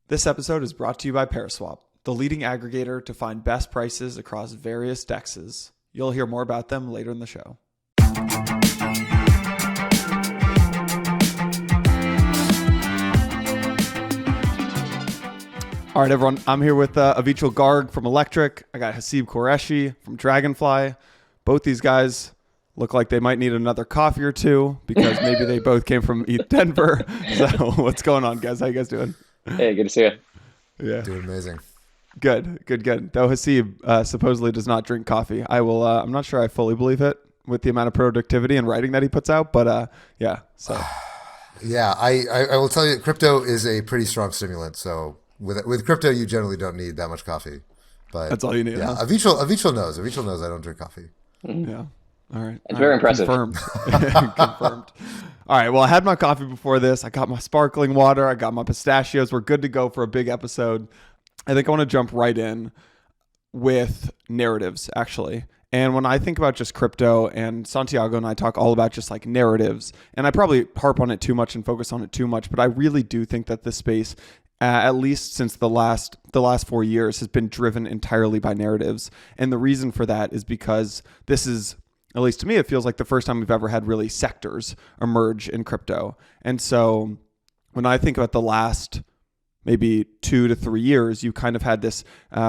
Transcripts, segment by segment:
This episode is brought to you by ParaSwap, the leading aggregator to find best prices across various DEXs. You'll hear more about them later in the show. All right, everyone. I'm here with Avichal Garg from Electric. I got Haseeb Qureshi from Dragonfly. Both these guys look like they might need another coffee or two because maybe they both came from Denver. So what's going on, guys? How you guys doing? Hey, good to see you. Yeah. Doing amazing. Good. Though Haseeb supposedly does not drink coffee. I'm not sure I fully believe it with the amount of productivity and writing that he puts out, but yeah. So yeah, I will tell you, crypto is a pretty strong stimulant. So with crypto, you generally don't need that much coffee. But that's all you need. Yeah, huh? Avichal knows. Avichal knows I don't drink coffee. Yeah. All right. It's very impressive. Confirmed. Confirmed. All right. Well, I had my coffee before this. I got my sparkling water. I got my pistachios. We're good to go for a big episode. I think I want to jump right in with narratives, actually. And when I think about just crypto, and Santiago and I talk all about just like narratives, and I probably harp on it too much and focus on it too much, but I really do think that this space, at least since the last 4 years, has been driven entirely by narratives. And the reason for that is because this is, at least to me, it feels like the first time we've ever had really sectors emerge in crypto. And so when I think about the last maybe 2 to 3 years, you kind of had this,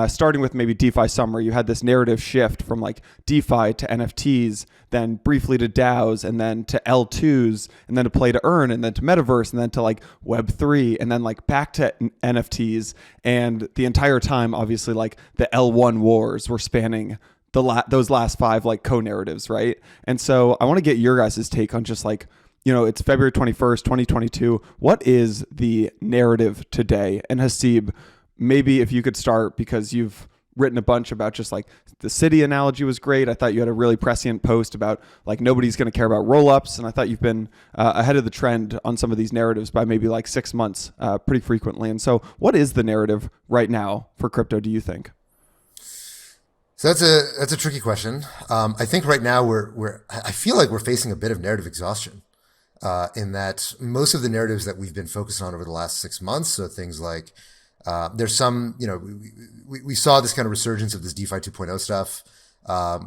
starting with maybe DeFi summer, you had this narrative shift from like DeFi to NFTs, then briefly to DAOs, and then to L2s, and then to play to earn, and then to metaverse, and then to like Web3, and then like back to NFTs. And the entire time, obviously, like the L1 wars were spanning those last 5 like co-narratives, right? And so I want to get your guys' take on just like, it's February 21st, 2022. What is the narrative today? And Haseeb, maybe if you could start, because you've written a bunch about just like the city analogy was great. I thought you had a really prescient post about like nobody's going to care about roll-ups. And I thought you've been ahead of the trend on some of these narratives by maybe like 6 months pretty frequently. And so what is the narrative right now for crypto, do you think? So that's a tricky question. I think right now I feel like we're facing a bit of narrative exhaustion. In that most of the narratives that we've been focused on over the last 6 months, so things like there's some, we saw this kind of resurgence of this DeFi 2.0 stuff,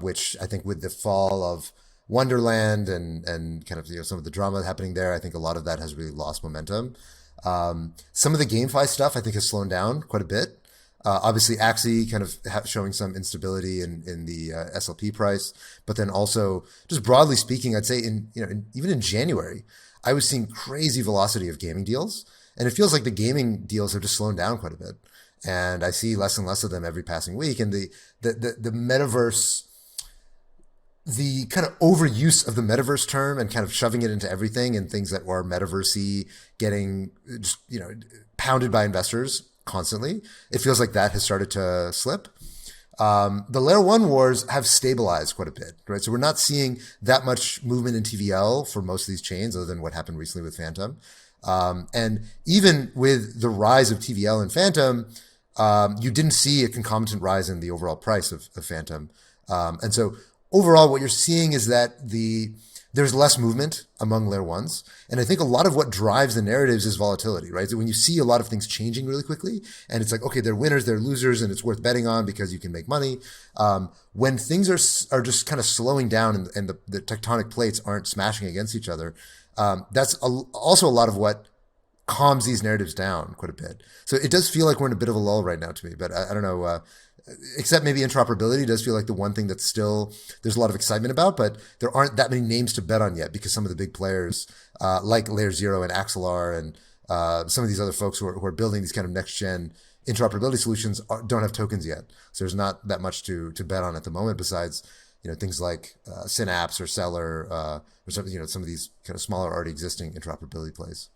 which I think with the fall of Wonderland and kind of some of the drama happening there, I think a lot of that has really lost momentum. Some of the GameFi stuff I think has slowed down quite a bit. Obviously, Axie kind of showing some instability in the SLP price, but then also just broadly speaking, I'd say even in January, I was seeing crazy velocity of gaming deals, and it feels like the gaming deals have just slowed down quite a bit, and I see less and less of them every passing week. And the metaverse, the kind of overuse of the metaverse term and kind of shoving it into everything and things that are metaversey getting just pounded by investors constantly, it feels like that has started to slip. The layer 1 wars have stabilized quite a bit, right? So we're not seeing that much movement in TVL for most of these chains other than what happened recently with Phantom. And even with the rise of TVL and Phantom, you didn't see a concomitant rise in the overall price of Phantom. And so overall, what you're seeing is that there's less movement among layer 1s. And I think a lot of what drives the narratives is volatility, right? So when you see a lot of things changing really quickly, and it's like, okay, they're winners, they're losers, and it's worth betting on because you can make money. When things are just kind of slowing down and the tectonic plates aren't smashing against each other, that's also a lot of what calms these narratives down quite a bit. So it does feel like we're in a bit of a lull right now to me, but I don't know, except maybe interoperability does feel like the one thing that still there's a lot of excitement about, but there aren't that many names to bet on yet because some of the big players like Layer Zero and Axelar and some of these other folks who are building these kind of next gen interoperability solutions don't have tokens yet. So there's not that much to bet on at the moment besides things like Synapse or Seller or some of these kind of smaller already existing interoperability plays.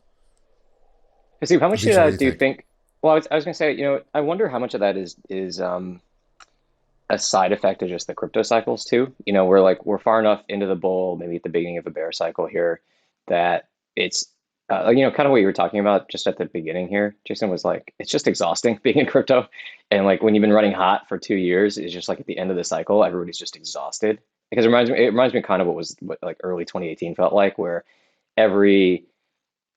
Haseeb, how much of that do you think? Well, I was going to say, I wonder how much of that is a side effect of just the crypto cycles too. We're far enough into the bull, maybe at the beginning of a bear cycle here, that it's kind of what you were talking about just at the beginning here, Jason, was like it's just exhausting being in crypto, and like when you've been running hot for 2 years, it's just like at the end of the cycle, everybody's just exhausted. Because it reminds me kind of what like early 2018 felt like, where every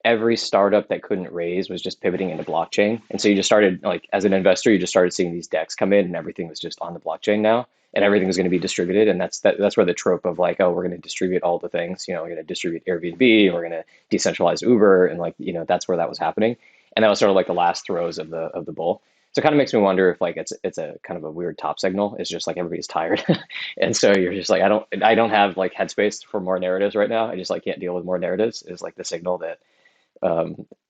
every startup that couldn't raise was just pivoting into blockchain. And so you just started, like, as an investor, you just started seeing these DEXs come in and everything was just on the blockchain now. And everything was going to be distributed. And that's where the trope of like, oh, we're going to distribute all the things, we're going to distribute Airbnb, we're going to decentralize Uber. And like, that's where that was happening. And that was sort of like the last throes of the bull. So it kind of makes me wonder if like it's a kind of a weird top signal. It's just like everybody's tired. And so you're just like, I don't have like headspace for more narratives right now. I just like can't deal with more narratives is like the signal that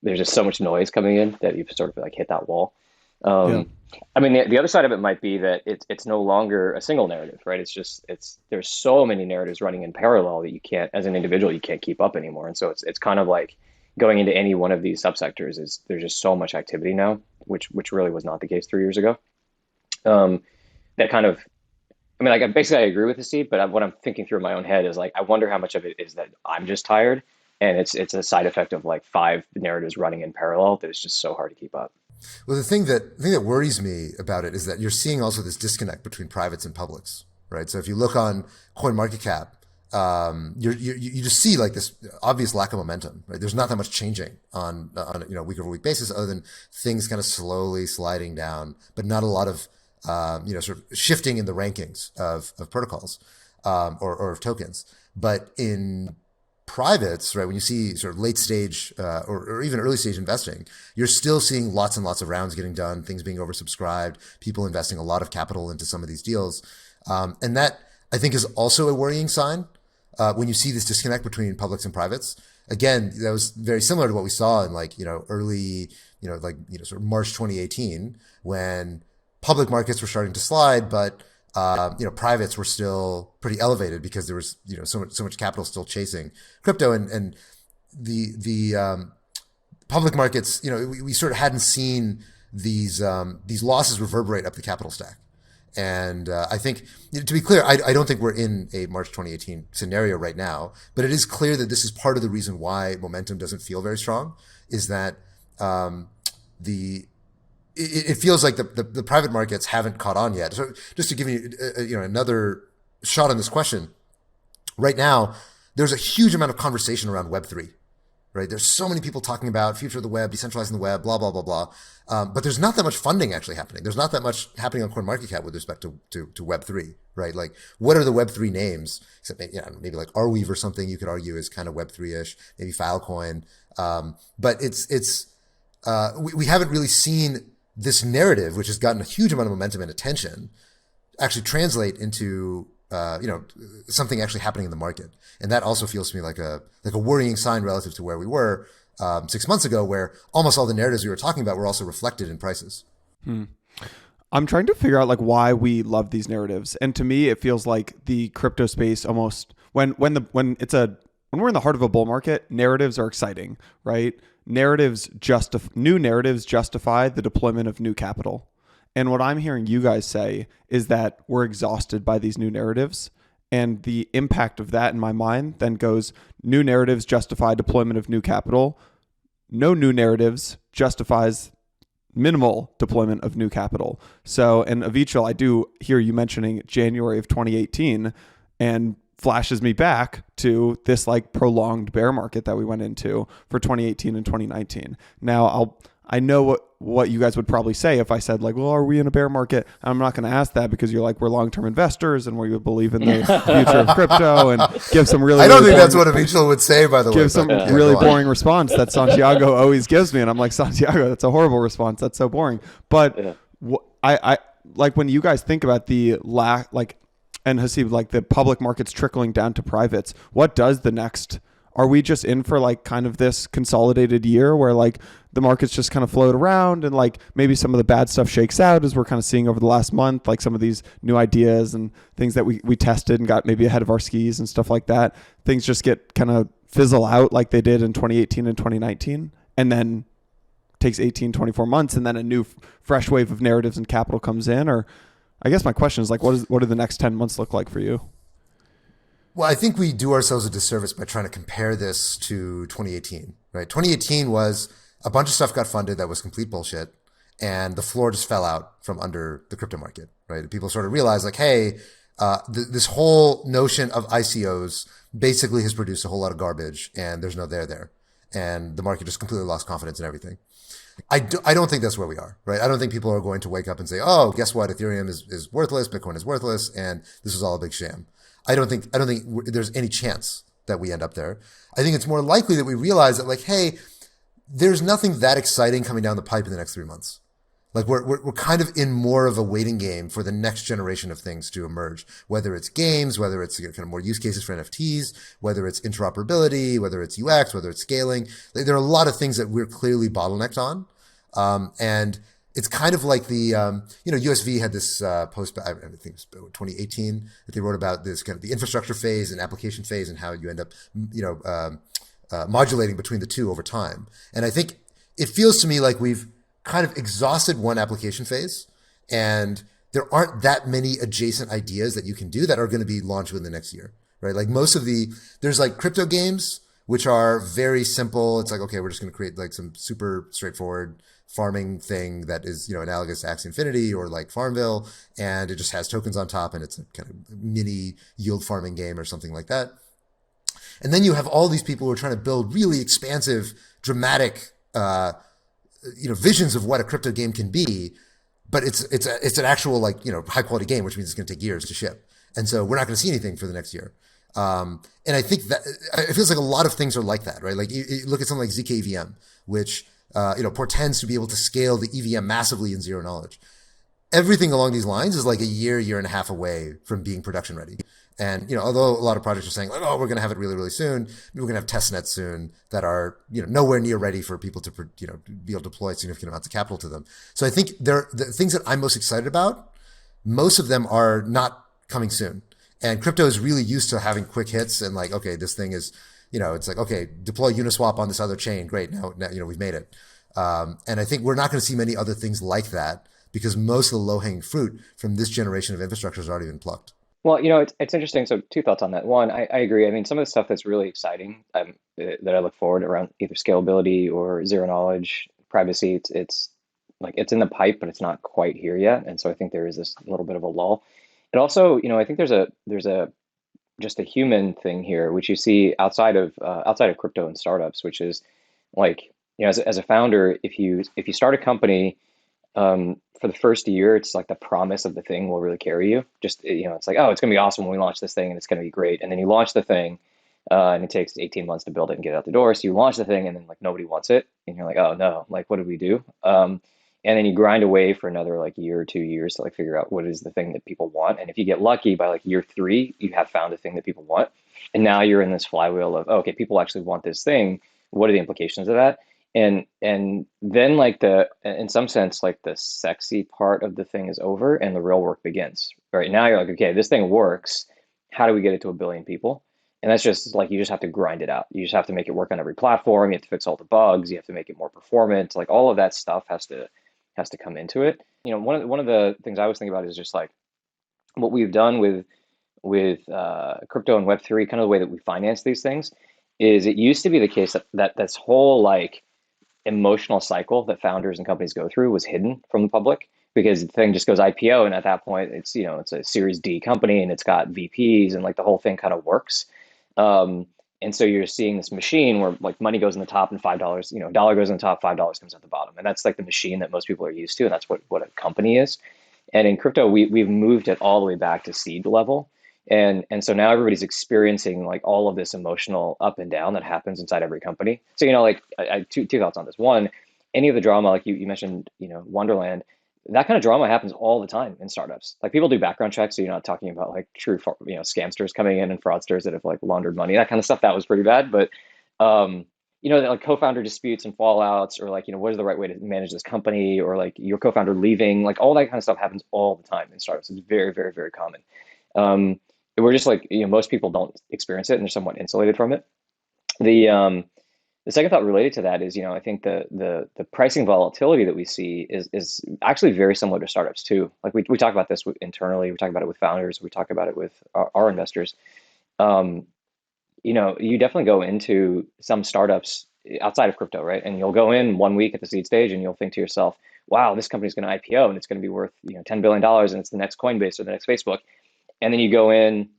there's just so much noise coming in that you've sort of like hit that wall. I mean, the other side of it might be that it's no longer a single narrative, right? There's so many narratives running in parallel that you can't, as an individual, you can't keep up anymore. And so it's kind of like going into any one of these subsectors there's just so much activity now, which really was not the case 3 years ago. That kind of, I mean, like basically I agree with Haseeb, but what I'm thinking through in my own head is like, I wonder how much of it is that I'm just tired and it's a side effect of like 5 narratives running in parallel that it's just so hard to keep up. Well, the thing that worries me about it is that you're seeing also this disconnect between privates and publics, right? So if you look on CoinMarketCap, you just see like this obvious lack of momentum, right? There's not that much changing on week over week basis, other than things kind of slowly sliding down, but not a lot of sort of shifting in the rankings of protocols or of tokens. But in privates, right, when you see sort of late stage or even early stage investing, you're still seeing lots and lots of rounds getting done, things being oversubscribed, people investing a lot of capital into some of these deals. And that, I think, is also a worrying sign when you see this disconnect between publics and privates. Again, that was very similar to what we saw in like, early, sort of March 2018, when public markets were starting to slide, but privates were still pretty elevated because there was, so much capital still chasing crypto, and the public markets, we sort of hadn't seen these losses reverberate up the capital stack. And I think, to be clear, I don't think we're in a March 2018 scenario right now, but it is clear that this is part of the reason why momentum doesn't feel very strong, is that it feels like the private markets haven't caught on yet. So just to give you another shot on this question, right now there's a huge amount of conversation around Web3, right? There's so many people talking about future of the web, decentralizing the web, blah blah blah blah. But there's not that much funding actually happening. There's not that much happening on CoinMarketCap with respect to Web3, right? Like, what are the Web3 names? Except maybe like Arweave or something you could argue is kind of Web3-ish, maybe Filecoin. But we haven't really seen this narrative, which has gotten a huge amount of momentum and attention, actually translate into something actually happening in the market. And that also feels to me like a worrying sign relative to where we were 6 months ago, where almost all the narratives we were talking about were also reflected in prices. I'm trying to figure out like why we love these narratives, and to me, it feels like the crypto space almost when we're in the heart of a bull market, narratives are exciting, right? New narratives justify the deployment of new capital. And what I'm hearing you guys say is that we're exhausted by these new narratives. And the impact of that in my mind then goes, new narratives justify deployment of new capital. No new narratives justifies minimal deployment of new capital. So, and Avichal, I do hear you mentioning January of 2018, and flashes me back to this like prolonged bear market that we went into for 2018 and 2019. Now I know what you guys would probably say if I said like, well, are we in a bear market? I'm not going to ask that, because you're like, we're long-term investors and we believe in the future of crypto, and give some really, I don't think that's what Avichal would say, by the way. Give some really boring response that Santiago always gives me. And I'm like, Santiago, that's a horrible response. That's so boring. But I like when you guys think about the and Haseeb, like the public markets trickling down to privates, what does the next, are we just in for like kind of this consolidated year where like the markets just kind of float around and like maybe some of the bad stuff shakes out, as we're kind of seeing over the last month, like some of these new ideas and things that we tested and got maybe ahead of our skis and stuff like that, things just get kind of fizzle out like they did in 2018 and 2019, and then takes 18, 24 months, and then a new fresh wave of narratives and capital comes in? Or I guess my question is like, what do the next 10 months look like for you? Well, I think we do ourselves a disservice by trying to compare this to 2018, right? 2018 was a bunch of stuff got funded that was complete bullshit, and the floor just fell out from under the crypto market, right? People sort of realized like, hey, this whole notion of ICOs basically has produced a whole lot of garbage, and there's no there. and the market just completely lost confidence in everything. I don't think that's where we are, right? I don't think people are going to wake up and say, oh, guess what? Ethereum is worthless. Bitcoin is worthless. And this is all a big sham. I don't think there's any chance that we end up there. I think it's more likely that we realize that, like, hey, there's nothing that exciting coming down the pipe in the next 3 months. Like we're kind of in more of a waiting game for the next generation of things to emerge, whether it's games, whether it's kind of more use cases for NFTs, whether it's interoperability, whether it's UX, whether it's scaling. There are a lot of things that we're clearly bottlenecked on. And it's kind of like the, USV had this post, I think it was 2018, that they wrote about this kind of the infrastructure phase and application phase and how you end up, modulating between the two over time. And I think it feels to me like we've kind of exhausted one application phase, and there aren't that many adjacent ideas that you can do that are going to be launched within the next year, right? Like there's like crypto games, which are very simple. It's like, okay, we're just going to create like some super straightforward farming thing that is, analogous to Axie Infinity or like Farmville, and it just has tokens on top, and it's a kind of mini yield farming game or something like that. And then you have all these people who are trying to build really expansive, dramatic, visions of what a crypto game can be, but it's an actual like high quality game, which means it's going to take years to ship, and so we're not going to see anything for the next year. And I think that it feels like a lot of things are like that, right? Like you look at something like ZK EVM, which portends to be able to scale the EVM massively in zero knowledge. Everything along these lines is like a year and a half away from being production ready. And, although a lot of projects are saying, like, oh, we're going to have it really, really soon, we're going to have test nets soon that are, nowhere near ready for people to, be able to deploy significant amounts of capital to them. So I think the things that I'm most excited about, most of them are not coming soon. And crypto is really used to having quick hits and like, okay, this thing is, it's like, okay, deploy Uniswap on this other chain. Great. Now we've made it. And I think we're not going to see many other things like that because most of the low hanging fruit from this generation of infrastructure has already been plucked. Well, it's interesting. So two thoughts on that. One, I agree. I mean, some of the stuff that's really exciting that I look forward around either scalability or zero knowledge, privacy, it's like it's in the pipe, but it's not quite here yet. And so I think there is this little bit of a lull. It also, I think there's a just a human thing here, which you see outside of crypto and startups, which is like, as a founder, if you start a company, for the first year, it's like the promise of the thing will really carry you. Just, it's like, oh, it's going to be awesome when we launch this thing and it's going to be great. And then you launch the thing and it takes 18 months to build it and get it out the door. So you launch the thing and then like nobody wants it. And you're like, oh no, like what did we do? And then you grind away for another like year or 2 years to like figure out what is the thing that people want. And if you get lucky by like year 3, you have found a thing that people want. And now you're in this flywheel of, oh, okay, people actually want this thing. What are the implications of that? And then like in some sense, like the sexy part of the thing is over and the real work begins. Right now you're like, okay, this thing works. How do we get it to 1 billion people? And that's just like, you just have to grind it out. You just have to make it work on every platform. You have to fix all the bugs. You have to make it more performant. Like all of that stuff has to come into it. One of the things I was thinking about is just like what we've done with crypto and Web3, kind of the way that we finance these things is it used to be the case that this whole like emotional cycle that founders and companies go through was hidden from the public because the thing just goes IPO. And at that point, it's, it's a Series D company and it's got VPs and like the whole thing kind of works. And so you're seeing this machine where like money goes in the top and $5, a dollar goes in the top, $5 comes out the bottom. And that's like the machine that most people are used to. And that's what a company is. And in crypto, we've moved it all the way back to seed level. And so now everybody's experiencing like all of this emotional up and down that happens inside every company. So, like I two thoughts on this. One, any of the drama, like you mentioned, Wonderland, that kind of drama happens all the time in startups. Like people do background checks. So you're not talking about like true, scamsters coming in and fraudsters that have like laundered money, that kind of stuff. That was pretty bad. But, like co-founder disputes and fallouts or like, what is the right way to manage this company or like your co-founder leaving, like all that kind of stuff happens all the time in startups. It's very, very, very common. We're just like, most people don't experience it and they're somewhat insulated from it. The second thought related to that is, I think the pricing volatility that we see is actually very similar to startups too. Like we talk about this internally, we talk about it with founders, we talk about it with our investors. You definitely go into some startups outside of crypto, right? And you'll go in 1 week at the seed stage and you'll think to yourself, wow, this company's going to IPO and it's going to be worth, $10 billion and it's the next Coinbase or the next Facebook. And then you go in,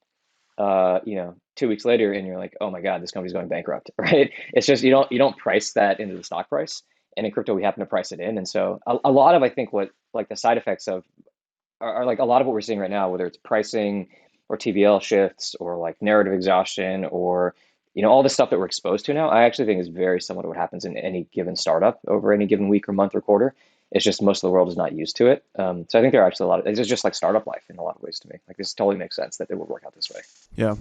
2 weeks later and you're like, oh my God, this company's going bankrupt, right? It's just you don't price that into the stock price. And in crypto, we happen to price it in. And so a lot of I think what like the side effects of are like a lot of what we're seeing right now, whether it's pricing or TVL shifts or like narrative exhaustion or all the stuff that we're exposed to now, I actually think is very similar to what happens in any given startup over any given week or month or quarter. It's just most of the world is not used to it. So I think there are actually a lot of, it's just like startup life in a lot of ways to me. Like this totally makes sense that it would work out this way. Yeah.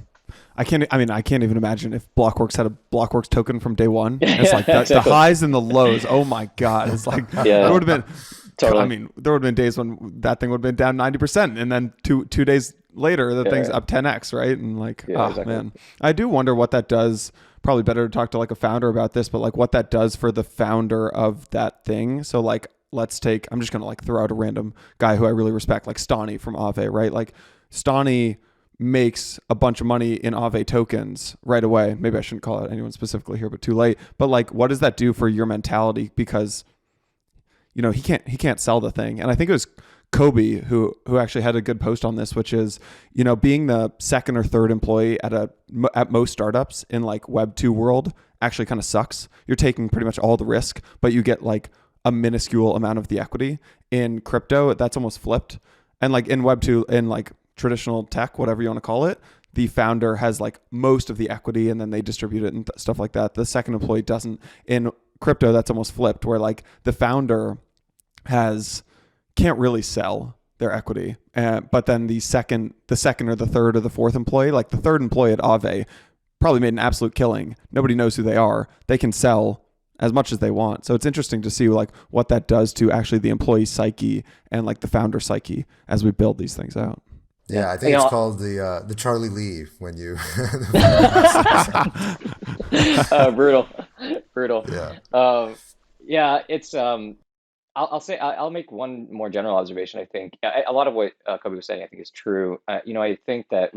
I can't even imagine if Blockworks had a Blockworks token from day one. It's like the highs and the lows. Oh my God. It's like, there would have been, totally. There would have been days when that thing would have been down 90%. And then two days later, the thing's up 10x, right? And like, exactly. Man, I do wonder what that does. Probably better to talk to like a founder about this, but like what that does for the founder of that thing. So like, let's take, I'm just going to like throw out a random guy who I really respect, like Stani from Aave, right? Like Stani makes a bunch of money in Aave tokens right away. Maybe I shouldn't call out anyone specifically here, but too late. But like, what does that do for your mentality? Because, he can't sell the thing. And I think it was Kobe who actually had a good post on this, which is, being the second or third employee at most startups in like Web 2 world actually kind of sucks. You're taking pretty much all the risk, but you get like a minuscule amount of the equity. In crypto, that's almost flipped. And like in Web 2, in like traditional tech, whatever you want to call it, the founder has like most of the equity and then they distribute it and stuff like that. The second employee doesn't. In crypto, that's almost flipped, where like the founder can't really sell their equity. But then the second or the third or the fourth employee, like the third employee at Aave probably made an absolute killing. Nobody knows who they are. They can sell as much as they want. So it's interesting to see like what that does to actually the employee psyche and like the founder psyche as we build these things out. Yeah, I think it's called the Charlie Lee when you brutal. Yeah. It's I'll make one more general observation. I think a lot of what Kobe was saying I think is true. I think that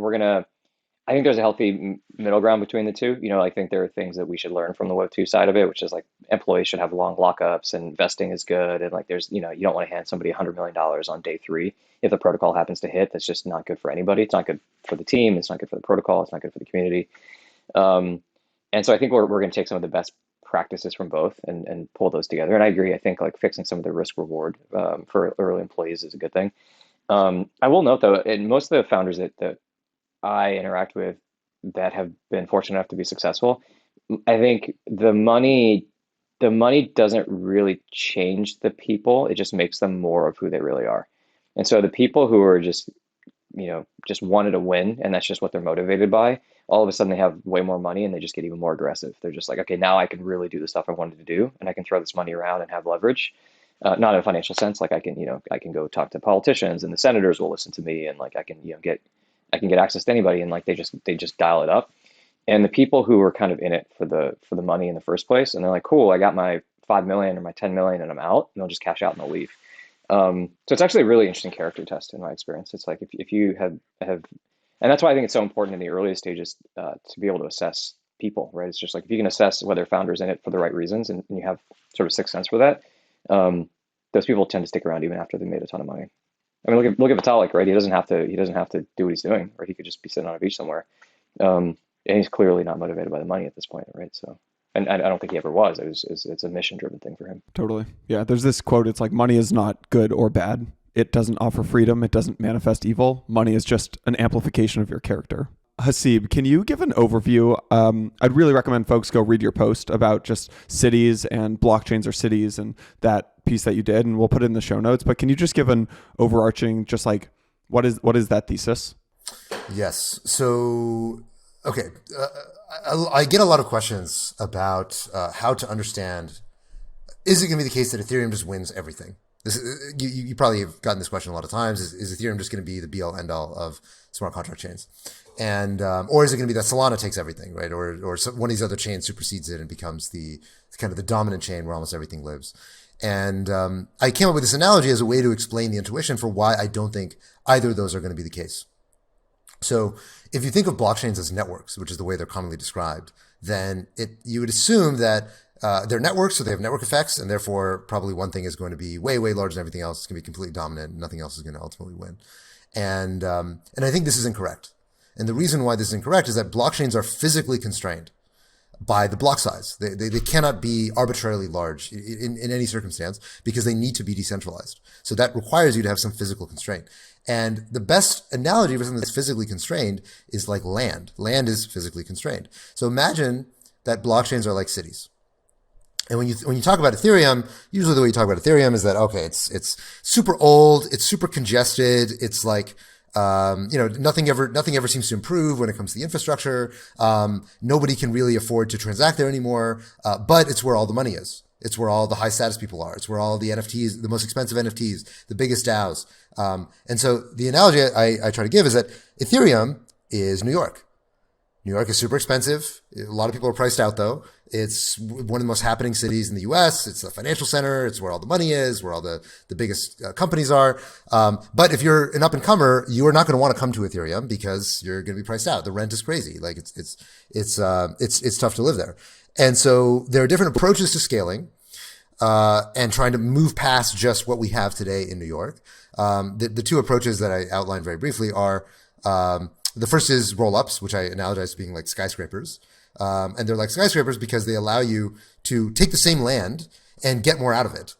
I think there's a healthy middle ground between the two. I think there are things that we should learn from the Web 2 side of it, which is like employees should have long lockups and vesting is good. And like there's, you don't want to hand somebody $100 million on day 3 if the protocol happens to hit. That's just not good for anybody. It's not good for the team. It's not good for the protocol. It's not good for the community. And so I think we're going to take some of the best practices from both and pull those together. And I agree. I think like fixing some of the risk reward for early employees is a good thing. I will note though, and most of the founders that I interact with that have been fortunate enough to be successful, I think the money doesn't really change the people. It just makes them more of who they really are. And so the people who are just wanted to win, and that's just what they're motivated by, all of a sudden they have way more money and they just get even more aggressive. They're just like, okay, now I can really do the stuff I wanted to do and I can throw this money around and have leverage. Not in a financial sense, like I can go talk to politicians and the senators will listen to me and like I can get access to anybody, and like they just dial it up. And the people who are kind of in it for the money in the first place, and they're like, cool, I got my 5 million or my 10 million and I'm out, and they'll just cash out and they'll leave. So it's actually a really interesting character test in my experience. It's like if you have, and that's why I think it's so important in the earliest stages to be able to assess people, right? It's just like if you can assess whether founders in it for the right reasons and you have sort of sixth sense for that, those people tend to stick around even after they made a ton of money. I mean, look at Vitalik, right? He doesn't have to do what he's doing, right? He could just be sitting on a beach somewhere. And he's clearly not motivated by the money at this point, right? So, and I don't think he ever was. It's a mission-driven thing for him. Totally. Yeah. There's this quote. It's like, money is not good or bad. It doesn't offer freedom. It doesn't manifest evil. Money is just an amplification of your character. Haseeb, can you give an overview? I'd really recommend folks go read your post about just cities and blockchains or cities and that piece that you did, and we'll put it in the show notes. But can you just give an overarching, just like, what is that thesis? Yes. So, okay. I get a lot of questions about how to understand, is it going to be the case that Ethereum just wins everything? You probably have gotten this question a lot of times. Is Ethereum just going to be the be-all, end-all of smart contract chains? And or is it going to be that Solana takes everything, right? Or one of these other chains supersedes it and becomes the kind of the dominant chain where almost everything lives? And I came up with this analogy as a way to explain the intuition for why I don't think either of those are going to be the case. So if you think of blockchains as networks, which is the way they're commonly described, then you would assume that they're networks, so they have network effects, and therefore probably one thing is going to be way, way larger than everything else. It's going to be completely dominant, and nothing else is going to ultimately win. And I think this is incorrect. And the reason why this is incorrect is that blockchains are physically constrained by the block size. They cannot be arbitrarily large in any circumstance because they need to be decentralized. So that requires you to have some physical constraint. And the best analogy for something that's physically constrained is like land. Land is physically constrained. So imagine that blockchains are like cities. And when you talk about Ethereum, usually the way you talk about Ethereum is that, okay, it's super old, it's super congested, it's like, nothing ever seems to improve when it comes to the infrastructure. Nobody can really afford to transact there anymore. But it's where all the money is. It's where all the high status people are. It's where all the NFTs, the most expensive NFTs, the biggest DAOs. And so the analogy I try to give is that Ethereum is New York. New York is super expensive. A lot of people are priced out though. It's one of the most happening cities in the US. It's the financial center. It's where all the money is, where all the biggest companies are. But if you're an up and comer, you are not going to want to come to Ethereum because you're going to be priced out. The rent is crazy. Like it's tough to live there. And so there are different approaches to scaling, and trying to move past just what we have today in New York. The two approaches that I outlined very briefly are, the first is roll-ups, which I analogize to being like skyscrapers. And they're like skyscrapers because they allow you to take the same land and get more out of it,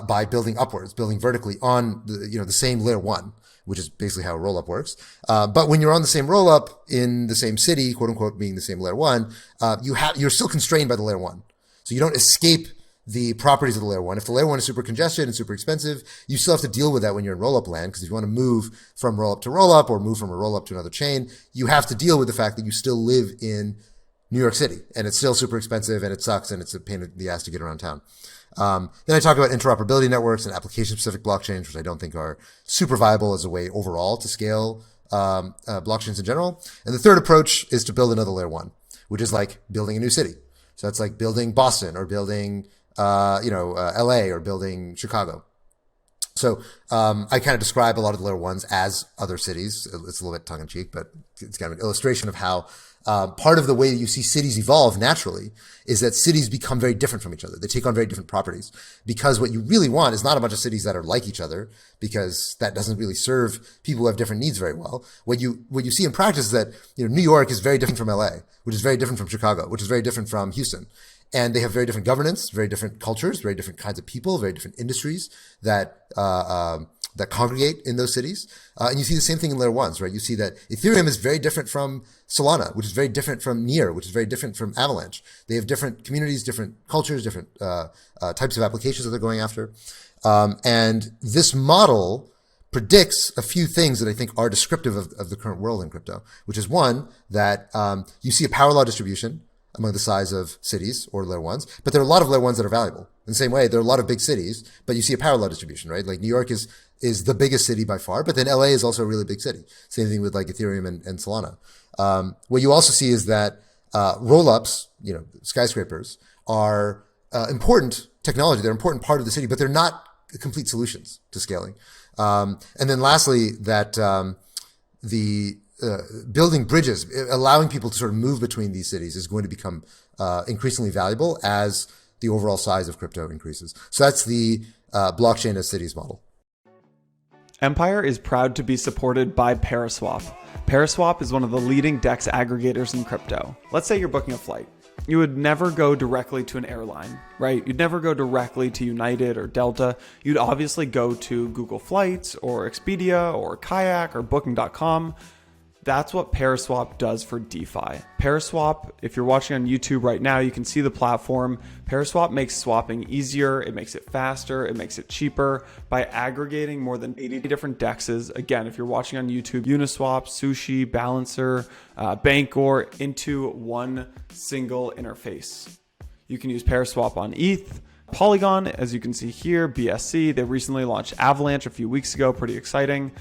by building upwards, building vertically on the same layer one, which is basically how a roll-up works. But when you're on the same roll-up in the same city, quote unquote, being the same layer one, you're still constrained by the layer one. So you don't escape the properties of the layer one. If the layer one is super congested and super expensive, you still have to deal with that when you're in roll-up land, because if you want to move from roll-up to roll-up or move from a roll-up to another chain, you have to deal with the fact that you still live in New York City and it's still super expensive and it sucks and it's a pain in the ass to get around town. Then I talk about interoperability networks and application-specific blockchains, which I don't think are super viable as a way overall to scale blockchains in general. And the third approach is to build another layer one, which is like building a new city. So that's like building Boston or building LA or building Chicago. So I kind of describe a lot of the layer ones as other cities. It's a little bit tongue in cheek, but it's kind of an illustration of how part of the way that you see cities evolve naturally is that cities become very different from each other. They take on very different properties because what you really want is not a bunch of cities that are like each other, because that doesn't really serve people who have different needs very well. What you see in practice is that, New York is very different from LA, which is very different from Chicago, which is very different from Houston. And they have very different governance, very different cultures, very different kinds of people, very different industries that congregate in those cities. And you see the same thing in layer ones, right? You see that Ethereum is very different from Solana, which is very different from Near, which is very different from Avalanche. They have different communities, different cultures, different types of applications that they're going after. And this model predicts a few things that I think are descriptive of the current world in crypto, which is one, that you see a power law distribution among the size of cities or layer ones, but there are a lot of layer ones that are valuable. In the same way, there are a lot of big cities, but you see a power law distribution, right? Like New York is the biggest city by far, but then LA is also a really big city. Same thing with like Ethereum and Solana. What you also see is that roll-ups, skyscrapers, are important technology. They're an important part of the city, but they're not complete solutions to scaling. And then lastly, that building bridges, allowing people to sort of move between these cities is going to become increasingly valuable as the overall size of crypto increases. So that's the blockchain as cities model. Empire is proud to be supported by ParaSwap. ParaSwap is one of the leading DEX aggregators in crypto. Let's say you're booking a flight. You would never go directly to an airline, right? You'd never go directly to United or Delta. You'd obviously go to Google Flights or Expedia or Kayak or Booking.com. That's what ParaSwap does for DeFi. ParaSwap, if you're watching on YouTube right now, you can see the platform. ParaSwap makes swapping easier, it makes it faster, it makes it cheaper by aggregating more than 80 different DEXs. Again, if you're watching on YouTube, Uniswap, Sushi, Balancer, Bancor into one single interface. You can use ParaSwap on ETH, Polygon, as you can see here, BSC. They recently launched Avalanche a few weeks ago, pretty exciting.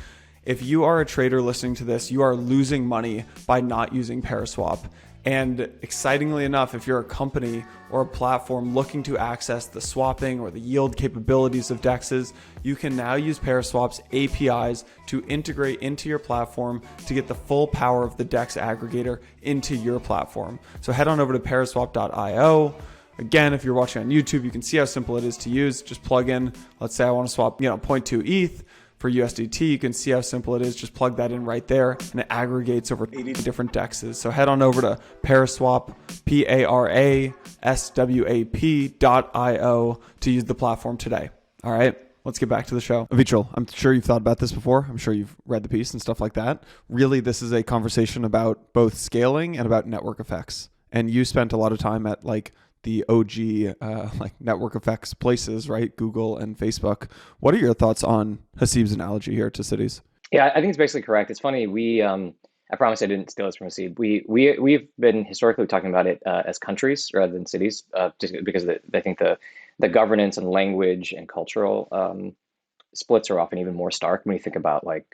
If you are a trader listening to this, you are losing money by not using ParaSwap. And excitingly enough, if you're a company or a platform looking to access the swapping or the yield capabilities of DEXs, you can now use ParaSwap's APIs to integrate into your platform to get the full power of the DEX aggregator into your platform. So head on over to paraswap.io. Again, if you're watching on YouTube, you can see how simple it is to use. Just plug in, let's say I want to swap, 0.2 ETH for USDT, you can see how simple it is. Just plug that in right there, and it aggregates over 80 different DEXs. So head on over to ParaSwap, ParaSwap.io to use the platform today. All right, let's get back to the show. Avichal, I'm sure you've thought about this before. I'm sure you've read the piece and stuff like that. Really, this is a conversation about both scaling and about network effects. And you spent a lot of time at like the OG like network effects places, right? Google and Facebook. What are your thoughts on Haseeb's analogy here to cities? Yeah, I think it's basically correct. It's funny. I promise I didn't steal this from Haseeb. We've been historically talking about it as countries rather than cities, just because I think the governance and language and cultural splits are often even more stark when you think about like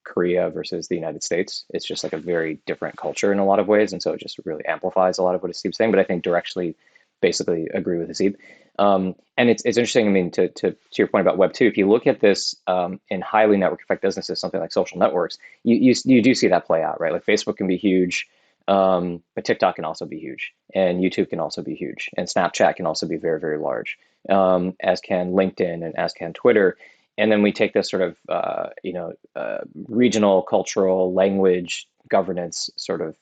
Korea versus the United States. It's just like a very different culture in a lot of ways, and so it just really amplifies a lot of what Haseeb's saying. But I think directionally, basically agree with Haseeb. And it's interesting. I mean, to your point about Web 2, if you look at this in highly network effect businesses, something like social networks, you do see that play out, right? Like Facebook can be huge, but TikTok can also be huge, and YouTube can also be huge, and Snapchat can also be very, very large, as can LinkedIn and as can Twitter. And then we take this sort of regional, cultural, language, governance sort of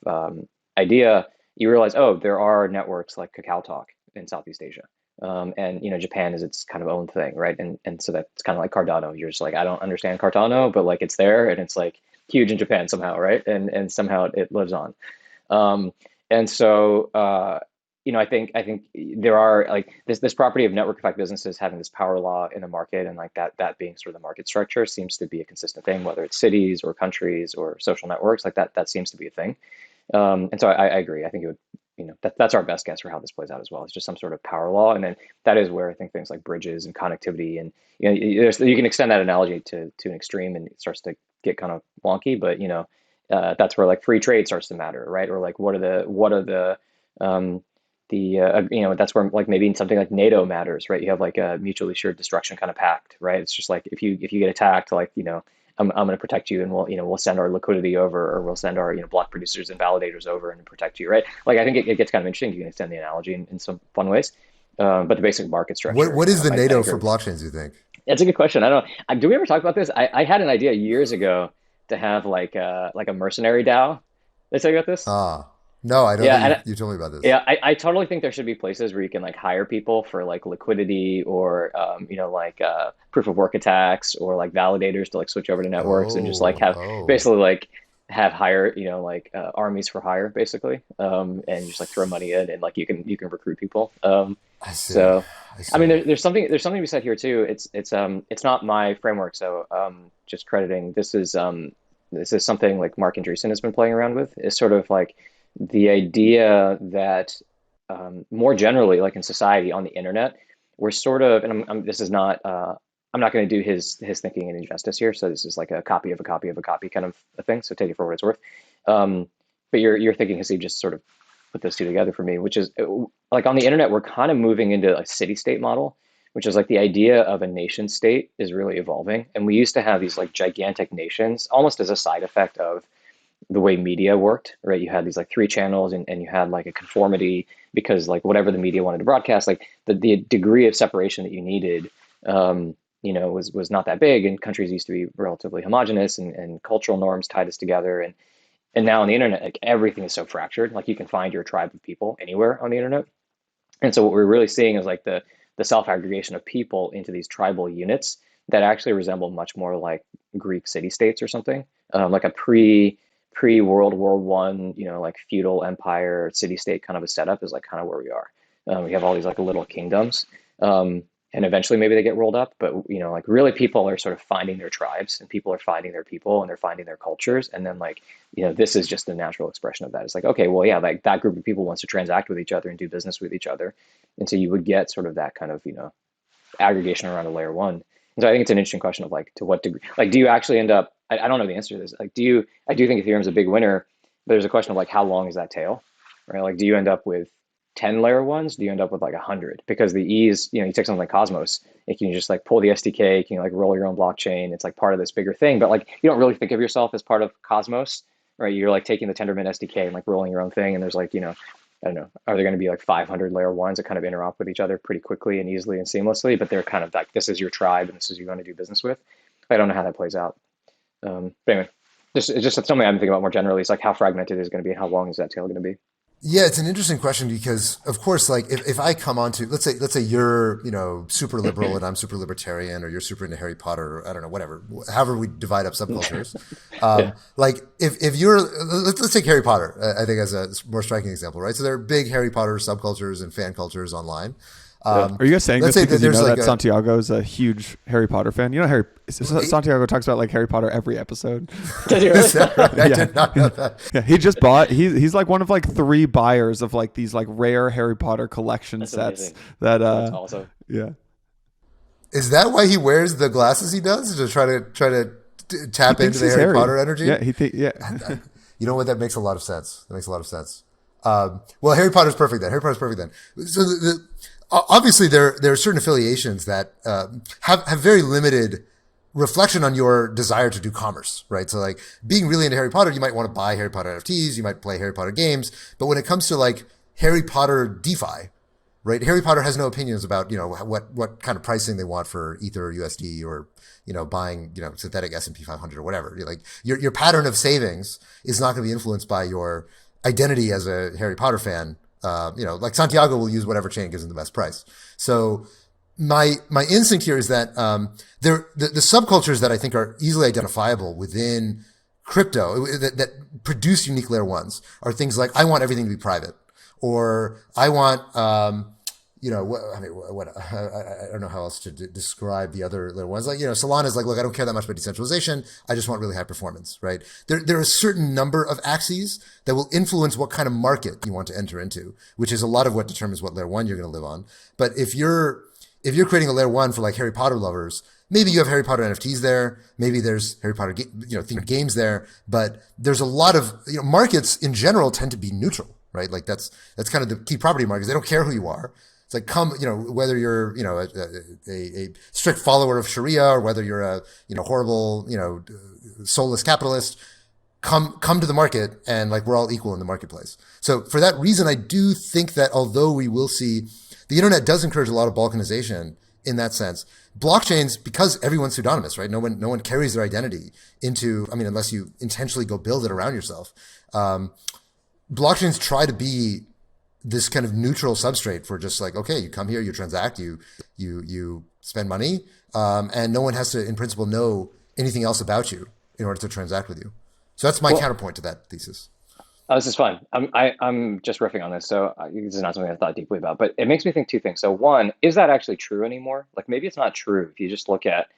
idea. You realize, oh, there are networks like KakaoTalk in Southeast Asia. And Japan is its kind of own thing, right? And so that's kind of like Cardano. You're just like, I don't understand Cardano, but like it's there and it's like huge in Japan somehow, right? And somehow it lives on. And so I think there are like this property of network effect businesses having this power law in the market, and like that being sort of the market structure seems to be a consistent thing, whether it's cities or countries or social networks, like that seems to be a thing. And so I agree. I think it would, that's our best guess for how this plays out as well. It's just some sort of power law. And then that is where I think things like bridges and connectivity and, you can extend that analogy to an extreme and it starts to get kind of wonky, but that's where like free trade starts to matter, right? Or like, that's where like maybe something like NATO matters, right? You have like a mutually assured destruction kind of pact, right? It's just like, if you get attacked, like, I'm going to protect you, and we'll send our liquidity over, or we'll send our block producers and validators over and protect you, right? Like I think it gets kind of interesting. You can extend the analogy in some fun ways, but the basic market structure. What is the NATO for blockchains? You think? That's a good question. I don't know. Do we ever talk about this? I had an idea years ago to have like a mercenary DAO. Did I tell you about this? No, I don't. Yeah, you told me about this. Yeah, I totally think there should be places where you can like hire people for like liquidity or proof of work attacks, or like validators to like switch over to networks and just like have basically like have hire armies for hire basically, and just like throw money in and like you can recruit people. I see. So I mean, there's something to be said here too. It's not my framework, so just crediting this is something like Mark Andreessen has been playing around with. Is sort of like the idea that more generally, like in society on the internet, we're sort of, and this is not, I'm not going to do his thinking any justice here. So this is like a copy of a copy of a copy kind of a thing. So take it for what it's worth. But you're thinking, Haseeb just sort of put those two together for me, which is like on the internet, we're kind of moving into a city-state model, which is like the idea of a nation state is really evolving. And we used to have these like gigantic nations almost as a side effect of the way media worked, right? You had these like 3 channels and you had like a conformity because like whatever the media wanted to broadcast, like the degree of separation that you needed, was not that big, and countries used to be relatively homogenous and cultural norms tied us together. And now on the internet, like everything is so fractured, like you can find your tribe of people anywhere on the internet. And so what we're really seeing is like the self-aggregation of people into these tribal units that actually resemble much more like Greek city-states or something, like a pre-World War I, like feudal empire city-state kind of a setup is like kind of where we are. We have all these like little kingdoms, and eventually maybe they get rolled up, but like really people are sort of finding their tribes, and people are finding their people, and they're finding their cultures, and then like this is just the natural expression of that. It's like, okay, well, yeah, like that group of people wants to transact with each other and do business with each other, and so you would get sort of that kind of aggregation around a layer one. And so I think it's an interesting question of like, to what degree, like, do you actually end up, I don't know the answer to this. Like, I do think Ethereum's a big winner, but there's a question of like, how long is that tail, right? Like, do you end up with 10 layer ones? Do you end up with like 100? Because the ease, you take something like Cosmos, it can just like pull the SDK, you can like roll your own blockchain. It's like part of this bigger thing, but like, you don't really think of yourself as part of Cosmos, right? You're like taking the Tendermint SDK and like rolling your own thing. And there's like, I don't know, are there going to be like 500 layer ones that kind of interop with each other pretty quickly and easily and seamlessly, but they're kind of like, this is your tribe and this is who you want to do business with. I don't know how that plays out. But anyway, it's just something I'm thinking about more generally. It's like how fragmented is it going to be, and how long is that tail going to be? Yeah, it's an interesting question because, of course, like if I come on to let's say you're super liberal and I'm super libertarian, or you're super into Harry Potter, or I don't know, whatever, however we divide up subcultures. Yeah. Like if you're let's take Harry Potter, I think as a more striking example, right? So there are big Harry Potter subcultures and fan cultures online. Are you guys saying let's this say because that you know there's that like Santiago's a huge Harry Potter fan? You know, Santiago talks about like Harry Potter every episode. Is that right? I Yeah. did not know that. Yeah, he just bought. He's like one of like 3 buyers of like these like rare Harry Potter collection That's sets. amazing. That That's awesome. yeah. Is that why he wears the glasses he does, to try to tap into the Harry Potter energy? Yeah, yeah. You know what? That makes a lot of sense. That makes a lot of sense. Well, Harry Potter's perfect then. Harry Potter's perfect then. So obviously there are certain affiliations that have very limited reflection on your desire to do commerce, right? So like being really into Harry Potter, you might want to buy Harry Potter NFTs, you might play Harry Potter games, but when it comes to like Harry Potter DeFi, right? Harry Potter has no opinions about, what kind of pricing they want for Ether or USD, or, buying, synthetic S&P 500 or whatever. Like your pattern of savings is not going to be influenced by your identity as a Harry Potter fan. Like Santiago will use whatever chain gives him the best price. So my instinct here is that the subcultures that I think are easily identifiable within crypto that produce unique layer ones are things like, I want everything to be private, or I want I don't know how else to describe the other layer ones. Like, Solana's like, look, I don't care that much about decentralization. I just want really high performance, right? There are a certain number of axes that will influence what kind of market you want to enter into, which is a lot of what determines what layer one you're going to live on. But if you're creating a layer one for like Harry Potter lovers, maybe you have Harry Potter NFTs there. Maybe there's Harry Potter, themed games there. But there's a lot of, markets in general tend to be neutral, right? Like that's kind of the key property markets. They don't care who you are. It's like, whether you're, a strict follower of Sharia, or whether you're a, horrible, soulless capitalist, come to the market, and like we're all equal in the marketplace. So for that reason, I do think that although we will see, the internet does encourage a lot of balkanization in that sense. Blockchains, because everyone's pseudonymous, right? No one carries their identity into, unless you intentionally go build it around yourself. Blockchains try to be this kind of neutral substrate for just like, okay, you come here, you transact, you spend money, and no one has to, in principle, know anything else about you in order to transact with you. So that's my counterpoint to that thesis. This is fun. I'm just riffing on this, so this is not something I thought deeply about, but it makes me think 2 things. So one, is that actually true anymore? Like maybe it's not true if you just look at,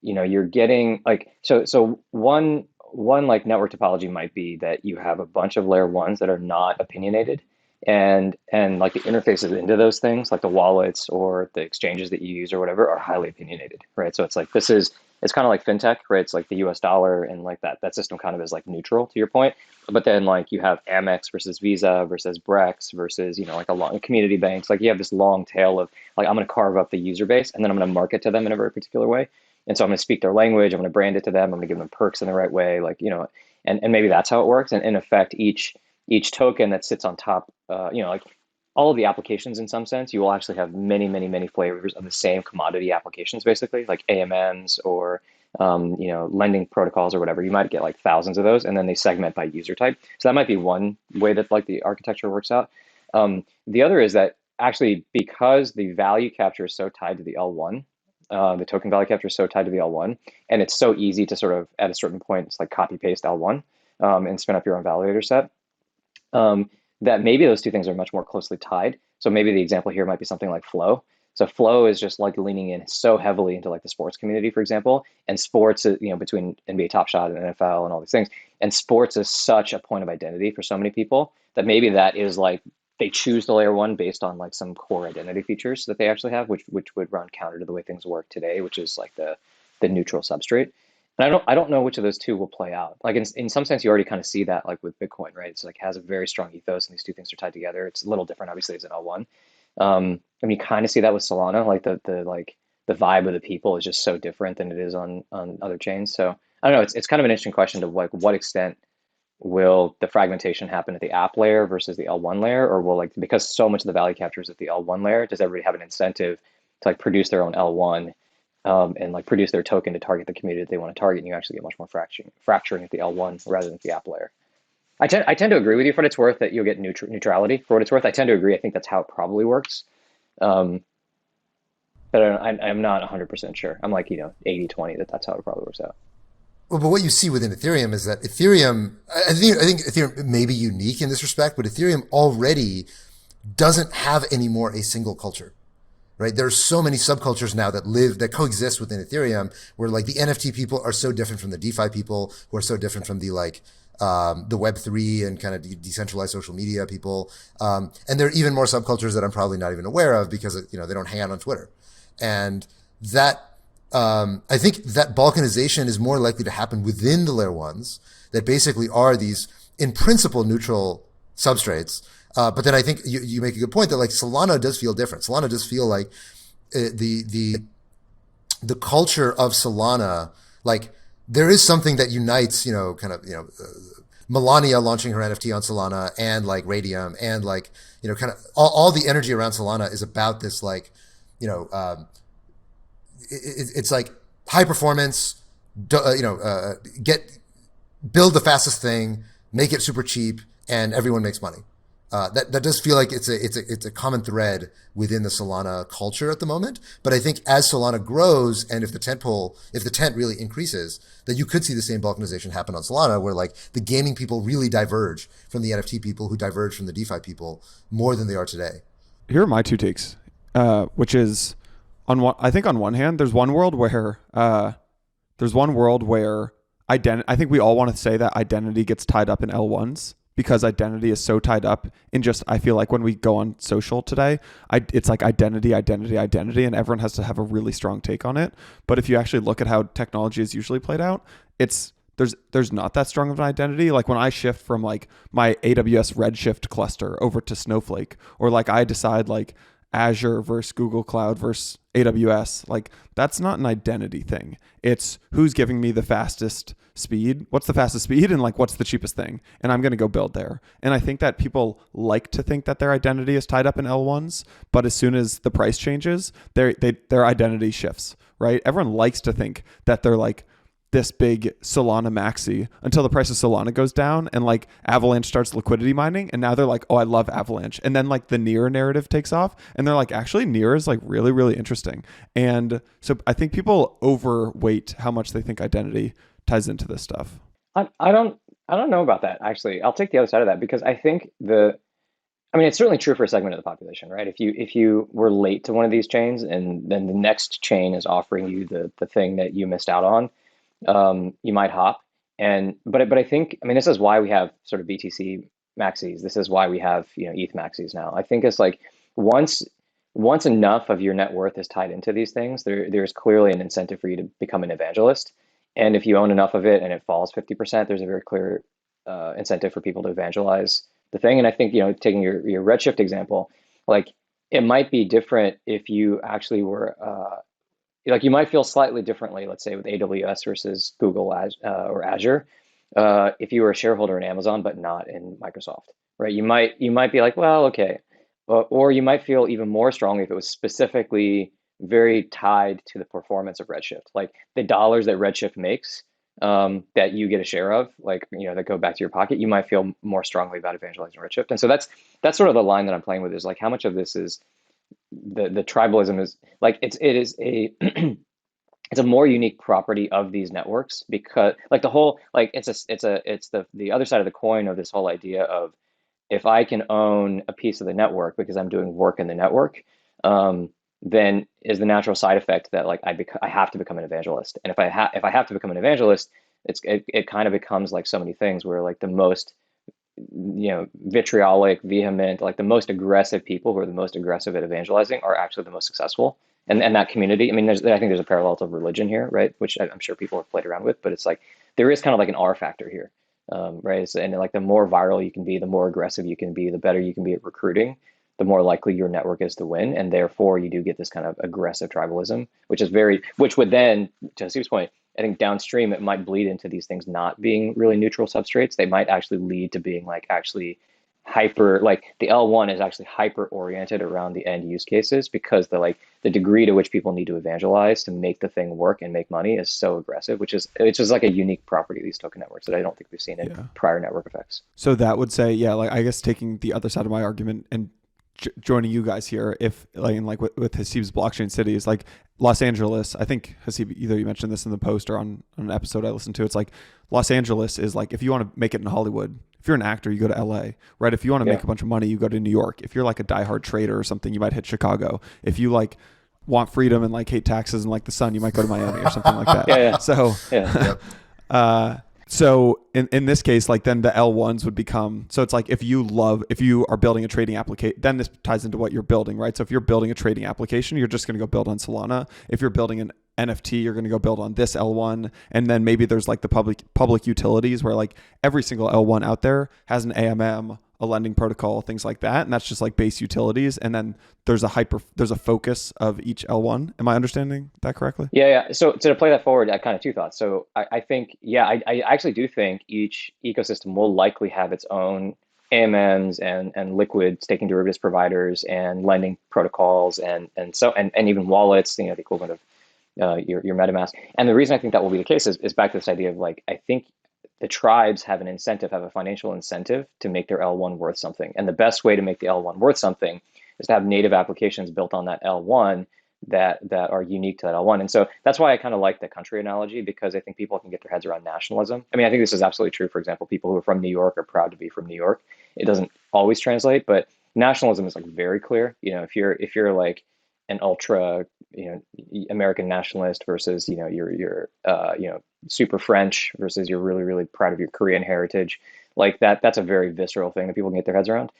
you're getting like, so one like network topology might be that you have a bunch of layer ones that are not opinionated, and like the interfaces into those things, like the wallets or the exchanges that you use or whatever, are highly opinionated, right? So it's like it's kind of like fintech, right? It's like the US dollar, and like that system kind of is like neutral to your point. But then like you have Amex versus Visa versus Brex versus, like a long community banks. Like you have this long tail of like, I'm going to carve up the user base, and then I'm going to market to them in a very particular way. And so I'm going to speak their language. I'm going to brand it to them. I'm going to give them perks in the right way. Like, and maybe that's how it works. And in effect, each token that sits on top, like all of the applications in some sense, you will actually have many, many, many flavors of the same commodity applications, basically like AMMs or, lending protocols or whatever. You might get like thousands of those, and then they segment by user type. So that might be one way that like the architecture works out. The other is that actually, because the value capture is so tied to the L1, the token value capture is so tied to the L1, and it's so easy to sort of, at a certain point, it's like copy paste L1 and spin up your own validator set, that maybe those 2 things are much more closely tied. So maybe the example here might be something like Flow. So Flow is just like leaning in so heavily into like the sports community, for example, and sports, between NBA Top Shot and NFL and all these things. And sports is such a point of identity for so many people that maybe that is like, they choose the layer one based on like some core identity features that they actually have, which would run counter to the way things work today, which is like the neutral substrate. And I don't know which of those 2 will play out. Like in some sense, you already kind of see that like with Bitcoin, right? It's like has a very strong ethos, and these 2 things are tied together. It's a little different, obviously, as an L1. You kind of see that with Solana, like the vibe of the people is just so different than it is on other chains. So I don't know. It's kind of an interesting question to like what extent will the fragmentation happen at the app layer versus the L1 layer, or will like, because so much of the value capture is at the L1 layer, does everybody have an incentive to like produce their own L1 and like produce their token to target the community that they want to target, and you actually get much more fracturing at the L1 rather than at the app layer. I tend to agree with you for what it's worth that you'll get neutrality for what it's worth. I tend to agree. I think that's how it probably works. But I'm not 100% sure. I'm like, 80-20 that's how it probably works out. Well, but what you see within Ethereum is that Ethereum, I think Ethereum may be unique in this respect, but Ethereum already doesn't have anymore a single culture. Right? There's so many subcultures now that coexist within Ethereum, where like the NFT people are so different from the DeFi people, who are so different from the Web3 and kind of decentralized social media people. And there are even more subcultures that I'm probably not even aware of because, they don't hang out on Twitter. And that, I think that balkanization is more likely to happen within the layer ones that basically are these in principle neutral substrates. But then I think you make a good point that like Solana does feel different. Solana does feel like the culture of Solana, like there is something that unites, Melania launching her NFT on Solana and like Radium and like, kind of all the energy around Solana is about this like, it's like high performance, build the fastest thing, make it super cheap, and everyone makes money. That does feel like it's a common thread within the Solana culture at the moment. But I think as Solana grows and if the tent really increases, that you could see the same balkanization happen on Solana, where like the gaming people really diverge from the NFT people, who diverge from the DeFi people more than they are today. Here are my two takes, which is I think on one hand, there's one world where I think we all want to say that identity gets tied up in L1s. Because identity is so tied up in I feel like when we go on social today, it's like identity, and everyone has to have a really strong take on it. But if you actually look at how technology is usually played out, there's not that strong of an identity. Like when I shift from like my AWS Redshift cluster over to Snowflake, or like I decide like Azure versus Google Cloud versus AWS, like that's not an identity thing. It's who's giving me the fastest speed, what's the fastest speed, and like what's the cheapest thing, and I'm going to go build there. And I think that people like to think that their identity is tied up in L1s, but as soon as the price changes, their identity shifts, right? Everyone likes to think that they're like this big Solana maxi until the price of Solana goes down and like Avalanche starts liquidity mining, and now they're like, oh, I love Avalanche. And then like the Near narrative takes off and they're like, actually Near is like really, really interesting. And so I think people overweight how much they think identity ties into this stuff. I don't know about that, actually. I'll take the other side of that, because I think it's certainly true for a segment of the population, right? If you were late to one of these chains and then the next chain is offering you the thing that you missed out on, you might hop. But I think, this is why we have sort of BTC maxis. This is why we have, ETH maxis now. I think it's like once enough of your net worth is tied into these things, there's clearly an incentive for you to become an evangelist. And if you own enough of it and it falls 50%, there's a very clear incentive for people to evangelize the thing. And I think, taking your Redshift example, like it might be different if you actually were, like you might feel slightly differently, let's say with AWS versus Google or Azure, if you were a shareholder in Amazon, but not in Microsoft, right? You might be like, well, okay. Or you might feel even more strongly if it was specifically very tied to the performance of Redshift, like the dollars that Redshift makes, that you get a share of, like, that go back to your pocket, you might feel more strongly about evangelizing Redshift. And so that's sort of the line that I'm playing with, is like how much of this is the tribalism is like, it is a it's a more unique property of these networks, because like the whole, like it's the other side of the coin of this whole idea of, if I can own a piece of the network because I'm doing work in the network, then is the natural side effect that like I have to become an evangelist. And if I have to become an evangelist, it kind of becomes like so many things, where like the most vitriolic, vehement, like the most aggressive people who are the most aggressive at evangelizing are actually the most successful. And that community, I think there's a parallel to religion here, right? Which I'm sure people have played around with, but it's like there is kind of like an R factor here, right? And like the more viral you can be, the more aggressive you can be, the better you can be at recruiting, the more likely your network is to win. And therefore you do get this kind of aggressive tribalism, which would then, to Haseeb's point, I think downstream, it might bleed into these things not being really neutral substrates. They might actually lead to being like actually hyper, like the L1 is actually hyper oriented around the end use cases, because the degree to which people need to evangelize to make the thing work and make money is so aggressive, which is like a unique property of these token networks that I don't think we've seen in prior network effects. So that would say, like, I guess taking the other side of my argument and joining you guys here, if like with Haseeb's blockchain cities, like Los Angeles, I think Haseeb, either you mentioned this in the post or on an episode I listened to, it's like Los Angeles is like, if you want to make it in Hollywood, if you're an actor, you go to LA, right? If you want to make a bunch of money, you go to New York. If you're like a diehard trader or something, you might hit Chicago. If you like want freedom and like hate taxes and like the sun, you might go to Miami or something like that. So in this case, like then the L1s would become, so it's like if you are building a trading application, then this ties into what you're building, right? So if you're building a trading application, you're just going to go build on Solana. If you're building an NFT, you're going to go build on this L1. And then maybe there's like the public utilities where like every single L1 out there has an AMM, a lending protocol, things like that. And that's just like base utilities. And then there's a focus of each L1. Am I understanding that correctly? Yeah. So to play that forward, I kind of two thoughts. So I think, I actually do think each ecosystem will likely have its own AMMs and liquid staking derivatives providers and lending protocols and even wallets, the equivalent of your MetaMask. And the reason I think that will be the case is back to this idea of like, I think the tribes have a financial incentive to make their L1 worth something. And the best way to make the L1 worth something is to have native applications built on that L1 that are unique to that L1. And so that's why I kind of like the country analogy, because I think people can get their heads around nationalism. I mean, I think this is absolutely true. For example, people who are from New York are proud to be from New York. It doesn't always translate, but nationalism is like very clear. If you're like an ultra, American nationalist versus, you're super French versus you're really, really proud of your Korean heritage, like that's a very visceral thing that people can get their heads around.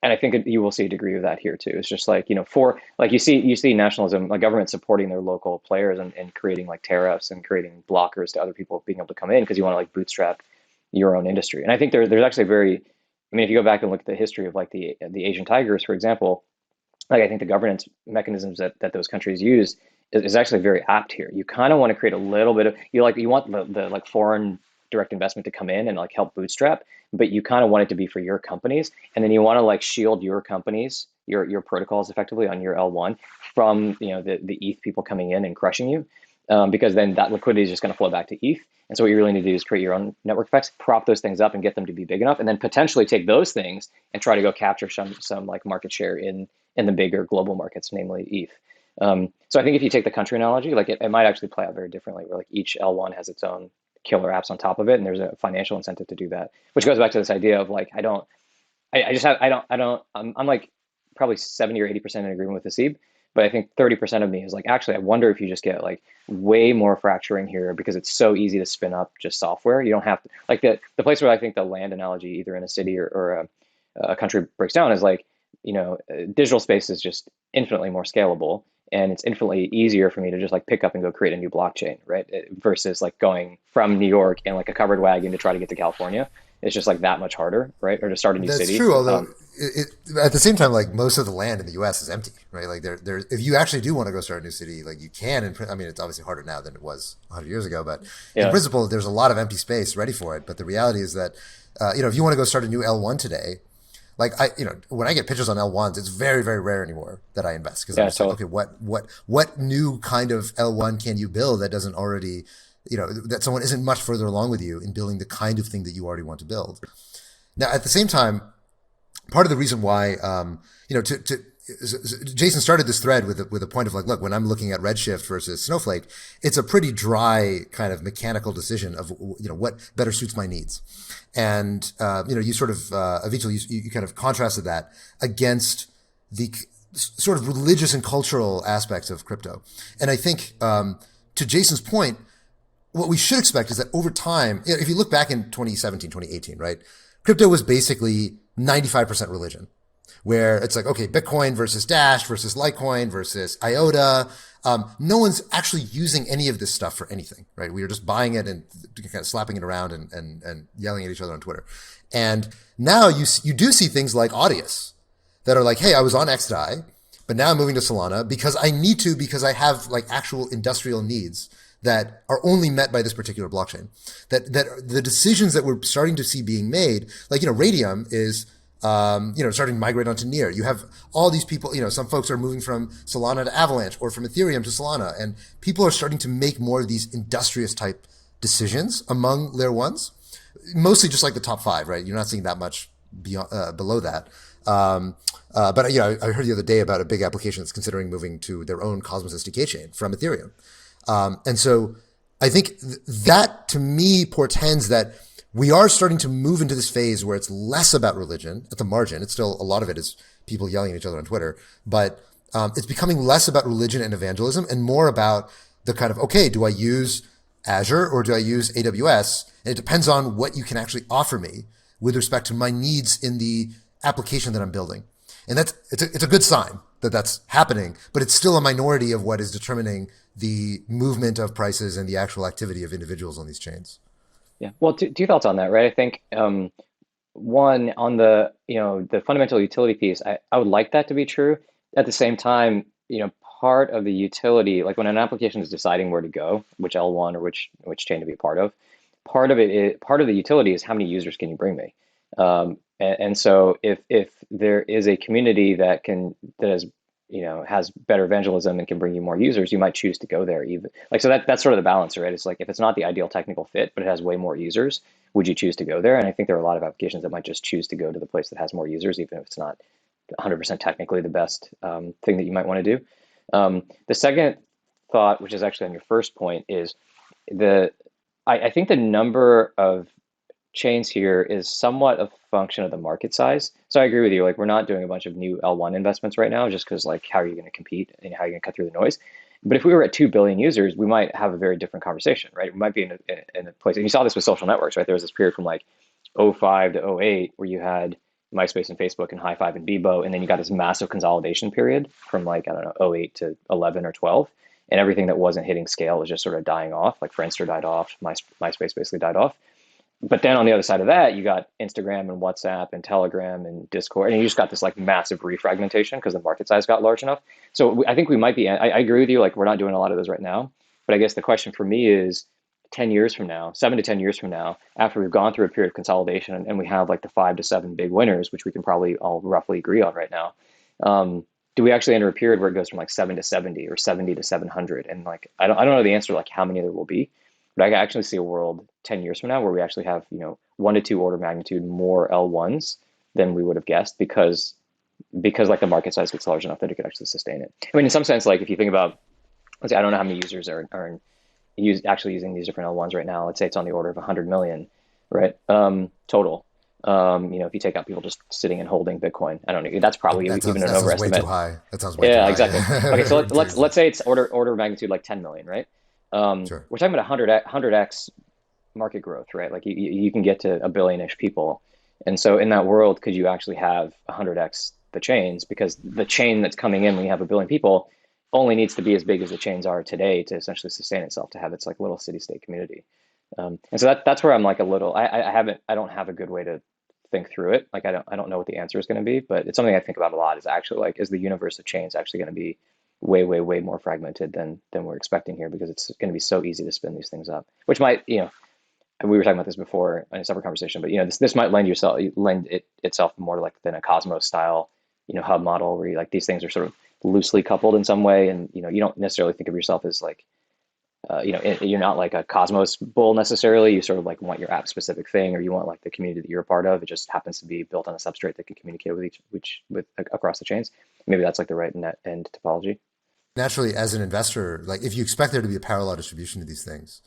And I think you will see a degree of that here too. It's just like, for like you see nationalism, like government supporting their local players and creating like tariffs and creating blockers to other people being able to come in because you want to like bootstrap your own industry. And I think there's actually if you go back and look at the history of like the Asian tigers, for example, like I think the governance mechanisms that those countries use is actually very apt here. You kind of want to create a little bit of, you want the like foreign direct investment to come in and like help bootstrap, but you kind of want it to be for your companies. And then you want to like shield your companies, your protocols effectively on your L1 from, the ETH people coming in and crushing you. Because then that liquidity is just going to flow back to ETH. And so what you really need to do is create your own network effects, prop those things up and get them to be big enough, and then potentially take those things and try to go capture some like market share in the bigger global markets, namely ETH. So I think if you take the country analogy, like it might actually play out very differently, where like each L1 has its own killer apps on top of it, and there's a financial incentive to do that, which goes back to this idea of like I'm like probably 70 or 80% in agreement with Haseeb, but I think 30% of me is like, actually, I wonder if you just get like way more fracturing here because it's so easy to spin up just software. You don't have to, like the place where I think the land analogy, either in a city or a country, breaks down is like, digital space is just infinitely more scalable, and it's infinitely easier for me to just like pick up and go create a new blockchain, right? Versus like going from New York in like a covered wagon to try to get to California. It's just like that much harder, right? Or to start a new city. That's true, although at the same time, like most of the land in the U.S. is empty, right? Like there, if you actually do want to go start a new city, like you can. And I mean, it's obviously harder now than it was 100 years ago, but in principle, there's a lot of empty space ready for it. But the reality is that, if you want to go start a new L1 today, like when I get pitches on L1s, it's very, very rare anymore that I invest, because I'm just like, okay, what new kind of L1 can you build that doesn't already, that someone isn't much further along with you in building the kind of thing that you already want to build. Now, at the same time, part of the reason why, Jason started this thread with a point of like, look, when I'm looking at Redshift versus Snowflake, it's a pretty dry kind of mechanical decision of, what better suits my needs. And, you sort of, Avichal, you kind of contrasted that against the sort of religious and cultural aspects of crypto. And I think, to Jason's point, what we should expect is that over time, if you look back in 2017, 2018, right, crypto was basically 95% religion, where it's like, okay, Bitcoin versus Dash versus Litecoin versus IOTA. No one's actually using any of this stuff for anything, right? We are just buying it and kind of slapping it around and yelling at each other on Twitter. And now you do see things like Audius that are like, hey, I was on XDAI, but now I'm moving to Solana because I need to, because I have like actual industrial needs that are only met by this particular blockchain. That the decisions that we're starting to see being made, like, Radium is, starting to migrate onto Near. You have all these people, some folks are moving from Solana to Avalanche or from Ethereum to Solana, and people are starting to make more of these industrious type decisions among layer ones, mostly just like the top 5, right? You're not seeing that much beyond, below that. But I heard the other day about a big application that's considering moving to their own Cosmos SDK chain from Ethereum. And so I think that to me portends that we are starting to move into this phase where it's less about religion at the margin. It's still, a lot of it is people yelling at each other on Twitter, but it's becoming less about religion and evangelism and more about the kind of, okay, do I use Azure or do I use AWS? And it depends on what you can actually offer me with respect to my needs in the application that I'm building. And it's a good sign that that's happening, but it's still a minority of what is determining the movement of prices and the actual activity of individuals on these chains. Yeah. Well, two thoughts on that, right? I think one, on the the fundamental utility piece, I would like that to be true. At the same time, part of the utility, like when an application is deciding where to go, which L1 or which chain to be a part of the utility is how many users can you bring me. And so if there is a community that has better evangelism and can bring you more users, you might choose to go there. Even like, so that's sort of the balance, right? It's like, if it's not the ideal technical fit, but it has way more users, would you choose to go there? And I think there are a lot of applications that might just choose to go to the place that has more users, even if it's not 100% technically the best thing that you might want to do. The second thought, which is actually on your first point, is I think the number of chains here is somewhat a function of the market size. So I agree with you. Like, we're not doing a bunch of new L1 investments right now, just because, like, how are you going to compete and how are you going to cut through the noise? But if we were at 2 billion users, we might have a very different conversation, right? We might be in a place, and you saw this with social networks, right? There was this period from like 05 to 08 where you had MySpace and Facebook and High5 and Bebo, and then you got this massive consolidation period from like, I don't know, 08 to 11 or 12. And everything that wasn't hitting scale was just sort of dying off. Like Friendster died off, MySpace basically died off. But then on the other side of that, you got Instagram and WhatsApp and Telegram and Discord, and you just got this like massive refragmentation because the market size got large enough. So I think we might be, I agree with you, like, we're not doing a lot of those right now. But I guess the question for me is 10 years from now, 7 to 10 years from now, after we've gone through a period of consolidation and we have like the 5 to 7 big winners, which we can probably all roughly agree on right now, do we actually enter a period where it goes from like 7 to 70 or 70 to 700? And like, I don't know the answer to like how many there will be. But I can actually see a world 10 years from now where we actually have, 1 to 2 order of magnitude more L1s than we would have guessed because like the market size gets large enough that it could actually sustain it. I mean, in some sense, like if you think about, let's say, I don't know how many users are actually using these different L1s right now. Let's say it's on the order of 100 million, right? Total. If you take out people just sitting and holding Bitcoin, I don't know. That's probably even an overestimate. That sounds way too high. That sounds way too high. Yeah, exactly. Okay, so let's say it's order of magnitude like 10 million, right? Sure. We're talking about 100x market growth, right? Like you can get to a billion-ish people. And so in that world, could you actually have 100x the chains? Because the chain that's coming in when you have a billion people only needs to be as big as the chains are today to essentially sustain itself, to have its like little city-state community. And so that's where I'm like a little, I don't have a good way to think through it. Like I don't know what the answer is going to be, but it's something I think about a lot, is actually like, is the universe of chains actually going to be way, way, way more fragmented than we're expecting here, because it's going to be so easy to spin these things up, which might, we were talking about this before in a separate conversation, but this might lend itself more like than a Cosmos style, hub model where like these things are sort of loosely coupled in some way, and you don't necessarily think of yourself as like, you're not like a Cosmos bull necessarily. You sort of like want your app specific thing, or you want like the community that you're a part of. It just happens to be built on a substrate that can communicate with across the chains. Maybe that's like the right end topology. Naturally, as an investor, like if you expect there to be a parallel distribution of these things,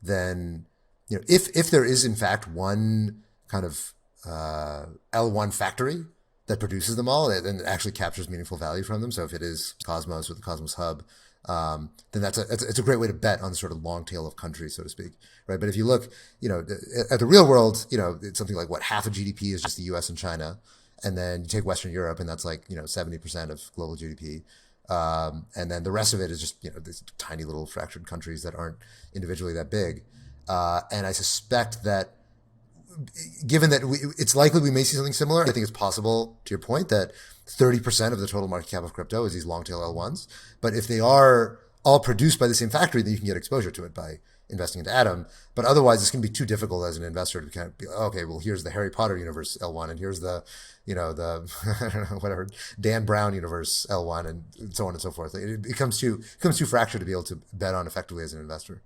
then if there is in fact one kind of L1 factory that produces them all and actually captures meaningful value from them. So if it is Cosmos with the Cosmos Hub, then it's a great way to bet on the sort of long tail of countries, so to speak, right? But if you look, at the real world, it's something like half of GDP is just the US and China, and then you take Western Europe, and that's like 70% of global GDP, and then the rest of it is just these tiny little fractured countries that aren't individually that big, and I suspect that, given that it's likely we may see something similar, I think it's possible, to your point, that 30% of the total market cap of crypto is these long tail L1s. But if they are all produced by the same factory, then you can get exposure to it by investing into Atom. But otherwise, it's going to be too difficult as an investor to kind of be, okay, well, here's the Harry Potter universe L1, and here's the, I don't know, whatever, Dan Brown universe L1, and so on and so forth. It becomes too fractured to be able to bet on effectively as an investor.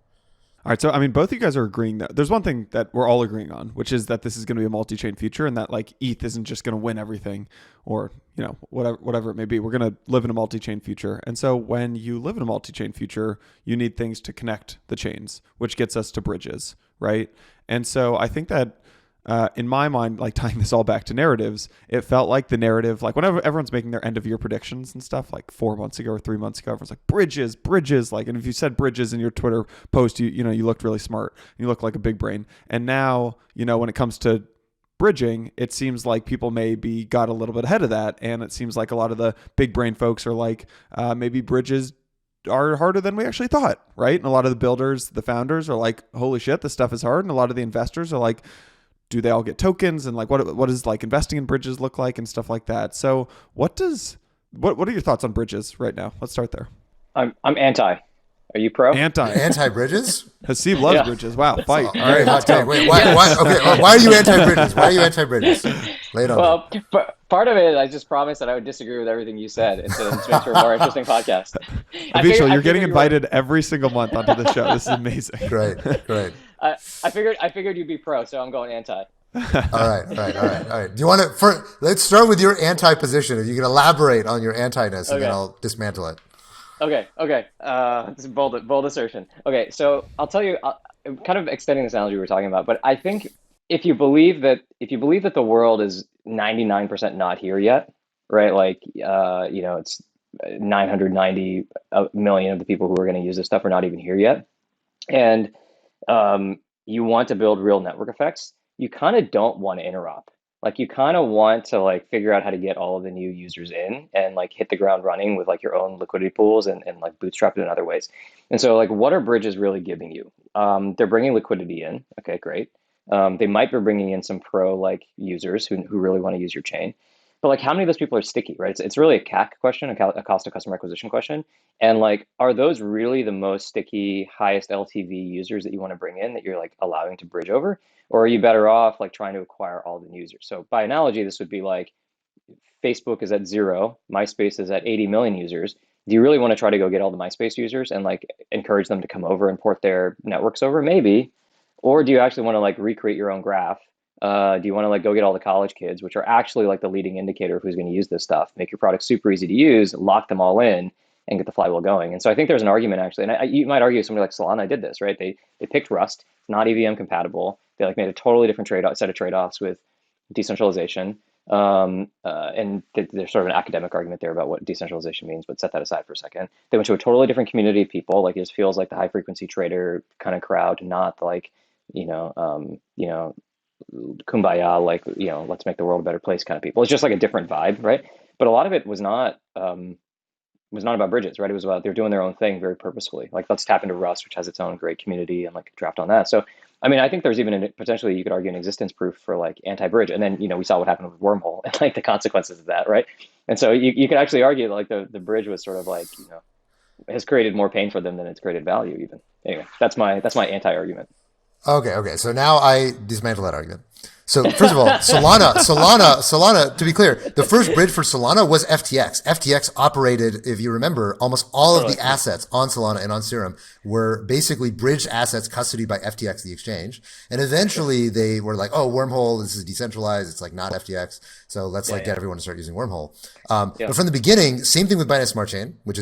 All right, so I mean, both of you guys are agreeing that there's one thing that we're all agreeing on, which is that this is going to be a multi-chain future, and that like ETH isn't just going to win everything, or whatever it may be. We're going to live in a multi-chain future, and so when you live in a multi-chain future, you need things to connect the chains, which gets us to bridges, right? And so I think that in my mind, like tying this all back to narratives, it felt like the narrative, like whenever everyone's making their end of year predictions and stuff, like 4 months ago or 3 months ago, everyone's like bridges, like, and if you said bridges in your Twitter post, you looked really smart, you looked like a big brain. And now, when it comes to bridging, it seems like people maybe got a little bit ahead of that. And it seems like a lot of the big brain folks are like, maybe bridges are harder than we actually thought, right? And a lot of the builders, the founders are like, holy shit, this stuff is hard. And a lot of the investors are like, do they all get tokens, and like what does like investing in bridges look like and stuff like that? So what are your thoughts on bridges right now? Let's start there. I'm anti. Are you pro? Anti bridges? Haseeb loves bridges. Wow, fight. All right, hot take. Wait, why? Okay, why are you anti bridges? Why are you anti bridges? Lay it on. Well, part of it, I just promised that I would disagree with everything you said. It's to make for a more interesting podcast. Avichal, you're getting invited every single month onto the show. This is amazing. Great. I figured you'd be pro, so I'm going anti. All right. Do you want to? Let's start with your anti position. If you can elaborate on your anti-ness, and then I'll dismantle it. Okay. This is bold assertion. Okay, so I'll tell you, kind of extending this analogy we were talking about, but I think if you believe that the world is 99% not here yet, right? Like, it's 990 million of the people who are going to use this stuff are not even here yet, and you want to build real network effects, you kind of don't want to interop. Like, you kind of want to like figure out how to get all of the new users in and like hit the ground running with like your own liquidity pools and like bootstrap it in other ways. And so like, what are bridges really giving you? They're bringing liquidity in. Okay, great. They might be bringing in some pro like users who really want to use your chain. But like, how many of those people are sticky, right? It's really a CAC question, a cost of customer acquisition question. And like, are those really the most sticky, highest LTV users that you want to bring in that you're like allowing to bridge over? Or are you better off like trying to acquire all the users? So by analogy, this would be like Facebook is at 0, MySpace is at 80 million users. Do you really want to try to go get all the MySpace users and like encourage them to come over and port their networks over? Maybe. Or do you actually want to like recreate your own graph? Do you want to like go get all the college kids, which are actually like the leading indicator of who's going to use this stuff, make your product super easy to use, lock them all in, and get the flywheel going? And so I think there's an argument actually, and you might argue somebody like Solana did this, right? They picked Rust, not EVM compatible. They like made a totally different set of trade-offs with decentralization. And there's sort of an academic argument there about what decentralization means, but set that aside for a second. They went to a totally different community of people. Like, it just feels like the high frequency trader kind of crowd, not like, kumbaya, like, let's make the world a better place kind of people. It's just like a different vibe, right? But a lot of it was not about bridges, right? It was about they're doing their own thing very purposefully. Like, let's tap into Rust, which has its own great community, and like draft on that. So, I mean, I think there's even potentially, you could argue, an existence proof for like anti-bridge. And then, we saw what happened with Wormhole and like the consequences of that, right? And so you could actually argue that like the bridge was sort of like, has created more pain for them than it's created value even. Anyway, that's my anti-argument. Okay. So now I dismantle that argument. So first of all, Solana, to be clear, the first bridge for Solana was FTX. FTX operated, if you remember, almost all of the assets on Solana and on Serum were basically bridged assets custodied by FTX, the exchange. And eventually they were like, oh, Wormhole, this is decentralized. It's like not FTX. So let's get everyone to start using Wormhole. But from the beginning, same thing with Binance Smart Chain, which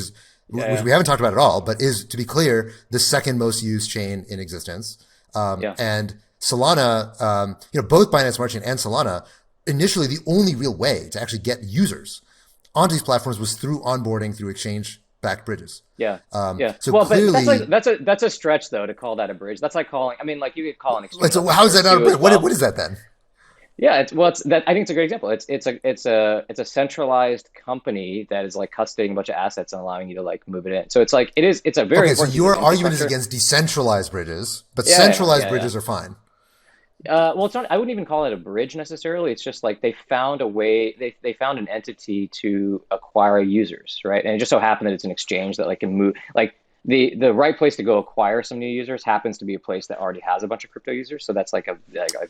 we haven't talked about at all, but is, to be clear, the second most used chain in existence. And Solana, both Binance Smart Chain and Solana, initially the only real way to actually get users onto these platforms was through onboarding through exchange-backed bridges. So well, clearly, but that's a stretch though to call that a bridge. That's like calling. I mean, like you could call an exchange. So how is that not a bridge? What is that then? Yeah, I think it's a great example. It's a centralized company that is like custodying a bunch of assets and allowing you to like move it in. So it's a very okay. So your argument is against decentralized bridges, but centralized bridges are fine. Well, it's not. I wouldn't even call it a bridge necessarily. It's just like they found a way. They found an entity to acquire users, right? And it just so happened that it's an exchange that like can move. Like the right place to go acquire some new users happens to be a place that already has a bunch of crypto users. So that's like a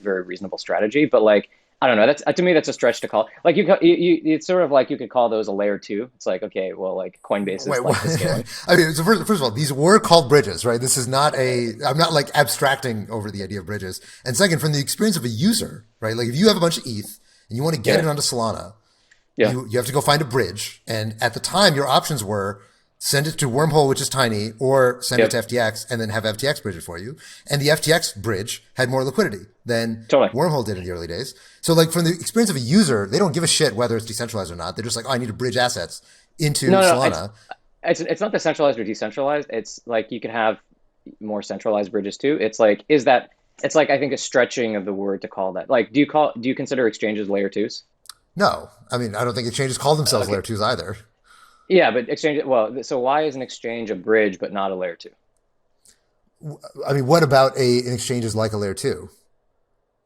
very reasonable strategy. But like, I don't know. That's to me, that's a stretch to call. Like it's sort of like you could call those a layer two. It's like, okay, well, like Coinbase is Wait, like the scaling. I mean, so first of all, these were called bridges, right? This is not I'm not like abstracting over the idea of bridges. And second, from the experience of a user, right? Like if you have a bunch of ETH and you want to get it onto Solana, you have to go find a bridge. And at the time, your options were send it to Wormhole, which is tiny, or send it to FTX and then have FTX bridge it for you. And the FTX bridge had more liquidity than Wormhole did in the early days. So like from the experience of a user, they don't give a shit whether it's decentralized or not. They're just like, oh, I need to bridge assets into Solana. It's not decentralized or decentralized. It's like you can have more centralized bridges too. It's like, it's like, I think a stretching of the word to call that. Like, do you consider exchanges layer twos? No, I mean, I don't think exchanges call themselves layer twos either. Yeah, but so why is an exchange a bridge but not a layer two? I mean, what about an exchange is like a layer two?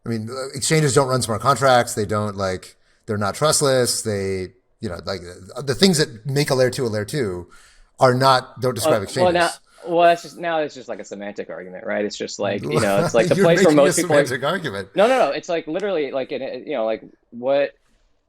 I mean, exchanges don't run smart contracts. They don't they're not trustless. They, like the things that make a layer two don't describe exchanges. It's just like a semantic argument, right? It's just like, it's like the place where most people argument. No. It's like literally like, like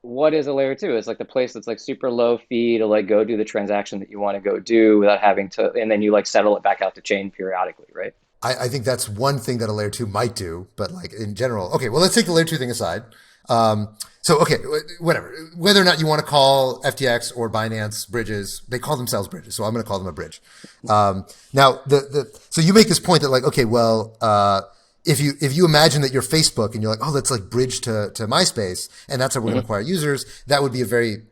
what is a layer two? It's like the place that's like super low fee to like go do the transaction that you want to go do without having to, and then you like settle it back out the chain periodically, right? I think that's one thing that a layer two might do, but like in general, okay, well, let's take the layer two thing aside. Okay, whatever, whether or not you want to call FTX or Binance bridges, they call themselves bridges. So I'm going to call them a bridge. Now so you make this point that like, okay, well, if you imagine that you're Facebook and you're like, oh, let's like bridge to MySpace and that's how we're going to acquire users, that would be a very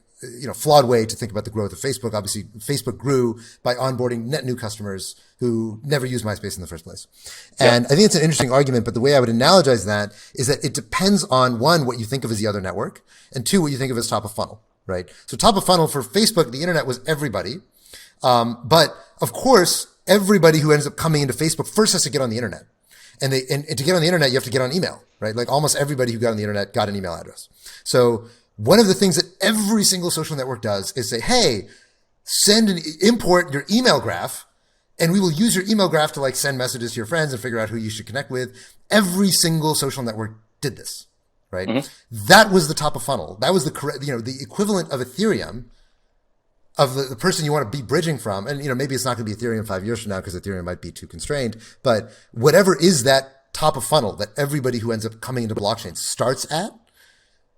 flawed way to think about the growth of Facebook. Obviously, Facebook grew by onboarding net new customers who never used MySpace in the first place. And I think it's an interesting argument, but the way I would analogize that is that it depends on one, what you think of as the other network, and two, what you think of as top of funnel, right? So top of funnel for Facebook, the internet was everybody. But of course, everybody who ends up coming into Facebook first has to get on the internet. And to get on the internet, you have to get on email, right? Like almost everybody who got on the internet got an email address. So one of the things that every single social network does is say, hey, import your email graph and we will use your email graph to like send messages to your friends and figure out who you should connect with. Every single social network did this, right? Mm-hmm. That was the top of funnel. That was the equivalent of Ethereum, of the person you want to be bridging from. And, maybe it's not going to be Ethereum 5 years from now because Ethereum might be too constrained, but whatever is that top of funnel that everybody who ends up coming into blockchain starts at,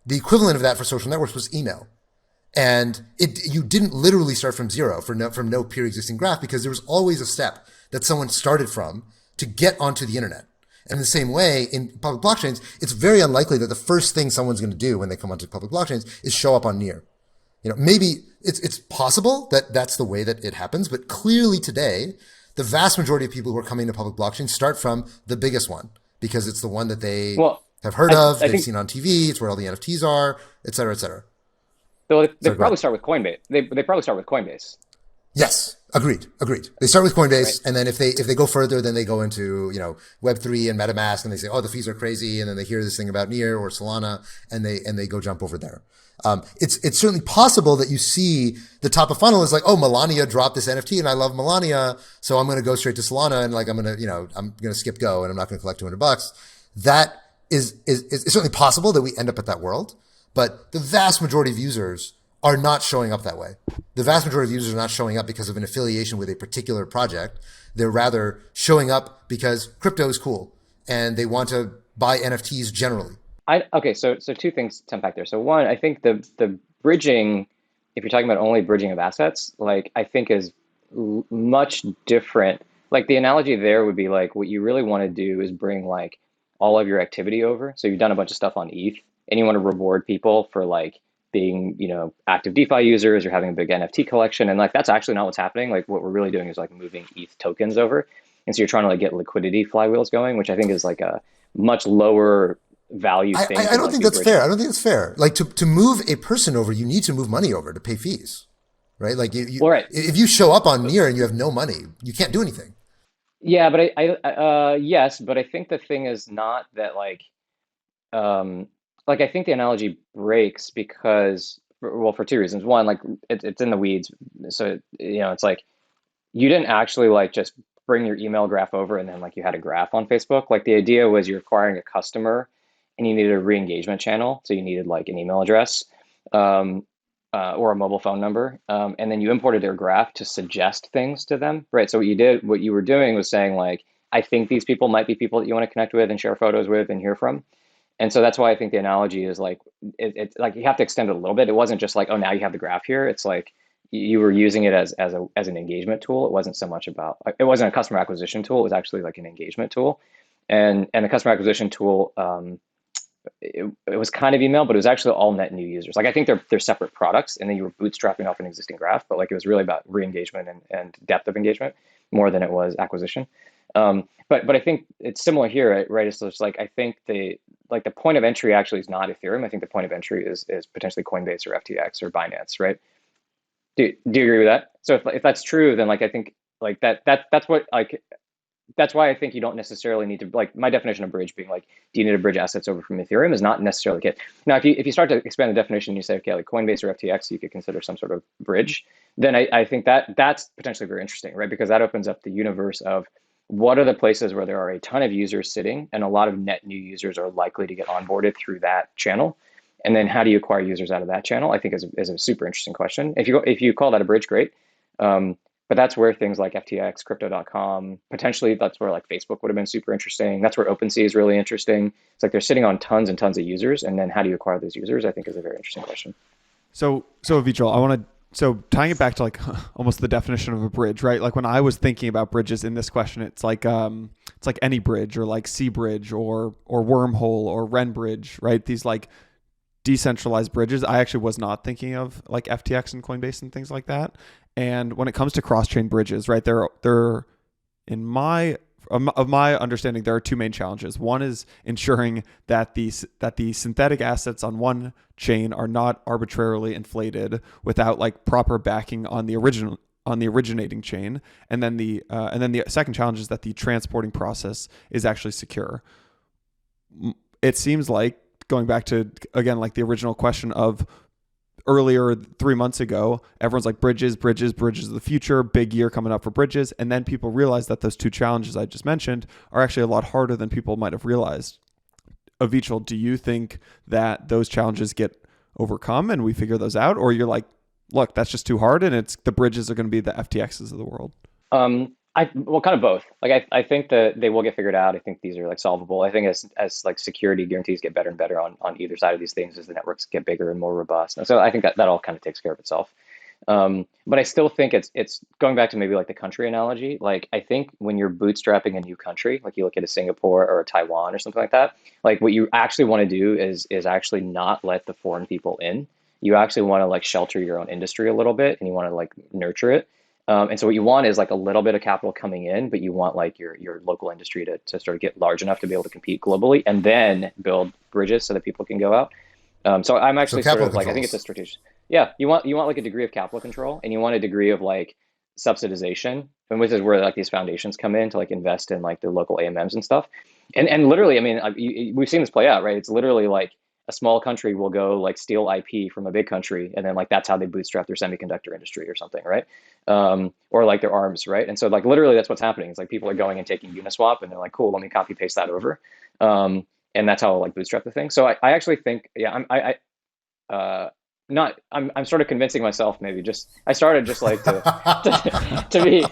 the equivalent of that for social networks was email. And you didn't literally start from zero from no pre-existing graph because there was always a step that someone started from to get onto the internet. And in the same way, in public blockchains, it's very unlikely that the first thing someone's going to do when they come onto public blockchains is show up on Near. Maybe it's possible that that's the way that it happens, but clearly today, the vast majority of people who are coming to public blockchains start from the biggest one because it's the one that they have heard of, they've seen on TV, it's where all the NFTs are, et cetera, et cetera. So they probably start with Coinbase. They probably start with Coinbase. Yes, agreed. They start with Coinbase, right. And then if they go further, then they go into Web3 and MetaMask, and they say, oh, the fees are crazy, and then they hear this thing about Near or Solana, and they go jump over there. It's certainly possible that you see the top of funnel is like, oh, Melania dropped this NFT, and I love Melania, so I'm going to go straight to Solana, and like I'm going to skip Go, and I'm not going to collect $200. That is certainly possible that we end up at that world. But the vast majority of users are not showing up that way. The vast majority of users are not showing up because of an affiliation with a particular project. They're rather showing up because crypto is cool and they want to buy NFTs generally. So two things to unpack there. So one, I think the bridging, if you're talking about only bridging of assets, like I think is much different. Like the analogy there would be like what you really want to do is bring like all of your activity over. So you've done a bunch of stuff on ETH. And you want to reward people for like being, active DeFi users or having a big NFT collection. And like, that's actually not what's happening. Like what we're really doing is like moving ETH tokens over. And so you're trying to like get liquidity flywheels going, which I think is like a much lower value thing. I don't think that's fair. I don't think it's fair. Like to move a person over, you need to move money over to pay fees, right? Like if you show up on Near and you have no money, you can't do anything. Yeah, but yes, but I think the thing is not that like I think the analogy breaks because, for two reasons. One, like it's in the weeds. So, it's like you didn't actually like just bring your email graph over and then like you had a graph on Facebook. Like the idea was you're acquiring a customer and you needed a re-engagement channel. So you needed like an email address or a mobile phone number. And then you imported their graph to suggest things to them, right? So what you were doing was saying like, I think these people might be people that you want to connect with and share photos with and hear from. And so that's why I think the analogy is like, it's like you have to extend it a little bit. It wasn't just like, oh, now you have the graph here. It's like you were using it as an engagement tool. It wasn't so much about, it wasn't a customer acquisition tool. It was actually like an engagement tool. And the customer acquisition tool, it was kind of email, but it was actually all net new users. Like I think they're separate products, and then you were bootstrapping off an existing graph, but like it was really about re-engagement and depth of engagement more than it was acquisition. But I think it's similar here, right? It's just like I think the point of entry actually is not Ethereum. I think the point of entry is potentially Coinbase or FTX or Binance, right? Do you agree with that? So if that's true, then like I think like that's what like that's why I think you don't necessarily need to, like my definition of bridge being like, do you need to bridge assets over from Ethereum is not necessarily the case. Now, if you start to expand the definition, you say, okay, like Coinbase or FTX, you could consider some sort of bridge, then I think that's potentially very interesting, right? Because that opens up the universe of what are the places where there are a ton of users sitting and a lot of net new users are likely to get onboarded through that channel. And then how do you acquire users out of that channel? I think is a super interesting question. If you call that a bridge, great. But that's where things like FTX, crypto.com, potentially that's where like Facebook would have been super interesting. That's where OpenSea is really interesting. It's like they're sitting on tons and tons of users. And then how do you acquire those users? I think is a very interesting question. So Avichal, so tying it back to like almost the definition of a bridge, right? Like when I was thinking about bridges in this question, it's like any bridge or like Sea Bridge or Wormhole or Ren Bridge, right? These like decentralized bridges. I actually was not thinking of like FTX and Coinbase and things like that. And when it comes to cross-chain bridges, right, there in my understanding, there are two main challenges. One is ensuring that the synthetic assets on one chain are not arbitrarily inflated without like proper backing on the originating chain. And then the second challenge is that the transporting process is actually secure. It seems like, going back to again like the original question of earlier 3 months ago, everyone's like bridges of the future, big year coming up for bridges. And then people realize that those two challenges I just mentioned are actually a lot harder than people might have realized. Avichal, do you think that those challenges get overcome and we figure those out? Or you're like, look, that's just too hard and it's the bridges are going to be the FTXs of the world? Well, kind of both. Like I think that they will get figured out. I think these are like solvable. I think as like security guarantees get better and better on either side of these things, as the networks get bigger and more robust. And so I think that all kind of takes care of itself. But I still think it's going back to maybe like the country analogy. Like I think when you're bootstrapping a new country, like you look at a Singapore or a Taiwan or something like that, like what you actually want to do is actually not let the foreign people in. You actually want to like shelter your own industry a little bit and you want to like nurture it. And so what you want is like a little bit of capital coming in, but you want like your local industry to sort of get large enough to be able to compete globally and then build bridges so that people can go out. So I'm actually sort of like, I think it's a strategic. Yeah, you want like a degree of capital control and you want a degree of like subsidization, and which is where like these foundations come in to like invest in like the local AMMs and stuff. And literally, I mean, we've seen this play out, right? It's literally like a small country will go like steal IP from a big country, and then like that's how they bootstrap their semiconductor industry or something, right? Or like their arms, right? And so like literally that's what's happening. It's like people are going and taking Uniswap, and they're like, cool, let me copy paste that over, and that's how I'll like bootstrap the thing. So I actually think, yeah, I'm sort of convincing myself maybe just I started just like to be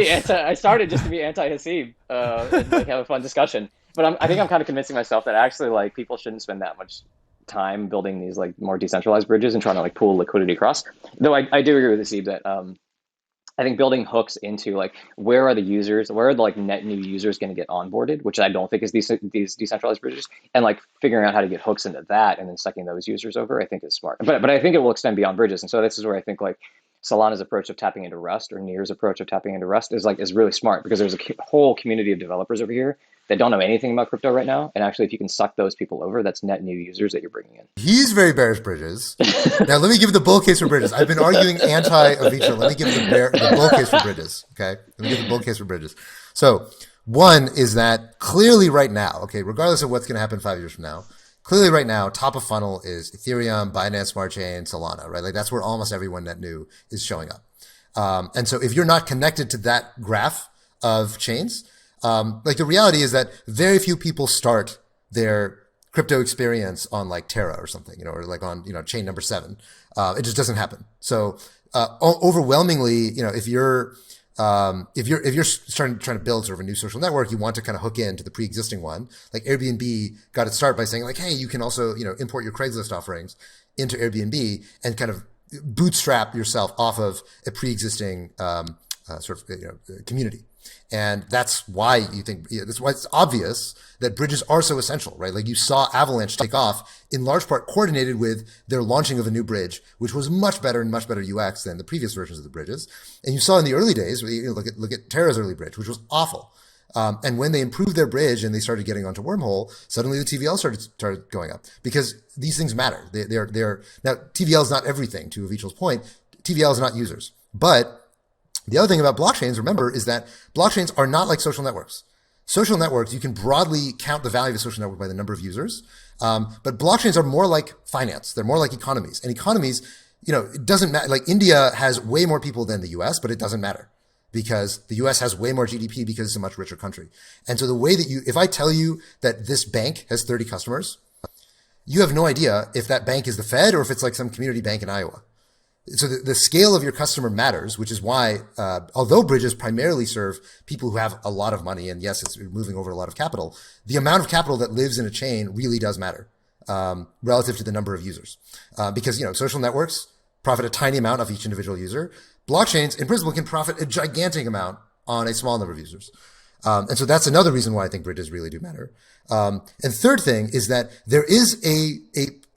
anti. I started just to be anti Haseeb and like have a fun discussion. But I think I'm kind of convincing myself that actually like people shouldn't spend that much time building these like more decentralized bridges and trying to like pool liquidity across. Though I do agree with Haseeb that I think building hooks into like where are the like net new users going to get onboarded, which I don't think is these decentralized bridges, and like figuring out how to get hooks into that and then sucking those users over, I think is smart. But I think it will extend beyond bridges, and so this is where I think like Solana's approach of tapping into Rust or Near's approach of tapping into Rust is really smart, because there's a whole community of developers over here that don't know anything about crypto right now. And actually, if you can suck those people over, that's net new users that you're bringing in. He's very bearish bridges. Now, let me give the bull case for bridges. I've been arguing anti-Avichal. Let me give the bull case for bridges. Okay. Let me give the bull case for bridges. So one is that clearly right now, okay, regardless of what's going to happen 5 years from now, clearly right now, top of funnel is Ethereum, Binance Smart Chain, Solana, right? Like that's where almost everyone net new is showing up. And so if you're not connected to that graph of chains, like the reality is that very few people start their crypto experience on like Terra or something, you know, or like on, you know, chain number 7. It just doesn't happen. So, overwhelmingly, you know, if you're trying to build sort of a new social network, you want to kind of hook into the pre-existing one. Like Airbnb got its start by saying like, hey, you can also, you know, import your Craigslist offerings into Airbnb and kind of bootstrap yourself off of a pre-existing sort of, you know, community. And that's why you think, that's why it's obvious that bridges are so essential, right? Like you saw Avalanche take off in large part coordinated with their launching of a new bridge, which was much better and much better UX than the previous versions of the bridges. And you saw in the early days, you know, look at Terra's early bridge, which was awful. And when they improved their bridge and they started getting onto Wormhole, suddenly the TVL started going up because theyese things matter. They're now TVL is not everything. To Avichal's point, TVL is not users, but the other thing about blockchains, remember, is that blockchains are not like social networks. Social networks, you can broadly count the value of a social network by the number of users. But blockchains are more like finance. They're more like economies. And economies, you know, it doesn't matter. Like India has way more people than the US, but it doesn't matter because the US has way more GDP because it's a much richer country. And so the way that if I tell you that this bank has 30 customers, you have no idea if that bank is the Fed or if it's like some community bank in Iowa. So the scale of your customer matters, which is why, although bridges primarily serve people who have a lot of money, and yes, it's moving over a lot of capital, the amount of capital that lives in a chain really does matter, relative to the number of users. Because, you know, social networks profit a tiny amount off each individual user. Blockchains, in principle, can profit a gigantic amount on a small number of users. And so that's another reason why I think bridges really do matter. And third thing is that there is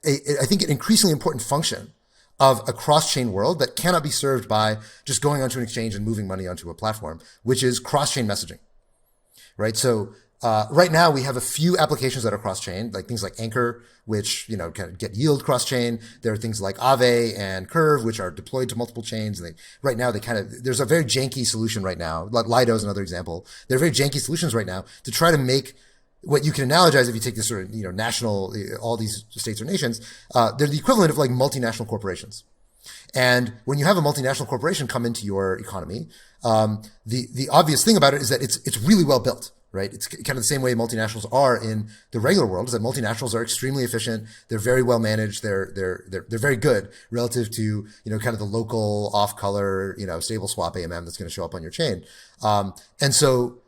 I think an increasingly important function of a cross-chain world that cannot be served by just going onto an exchange and moving money onto a platform, which is cross-chain messaging, right? So right now we have a few applications that are cross-chain, like things like Anchor, which, you know, kind of get yield cross-chain. There are things like Aave and Curve, which are deployed to multiple chains. And there's a very janky solution right now. Lido is another example. There are very janky solutions right now to try to make what you can analogize if you take this sort of, you know, national, all these states or nations, they're the equivalent of like multinational corporations. And when you have a multinational corporation come into your economy, the obvious thing about it is that it's really well built, right? It's kind of the same way multinationals are in the regular world, is that multinationals are extremely efficient. They're very well managed. They're very good relative to, you know, kind of the local off color, you know, stable swap AMM that's going to show up on your chain. And so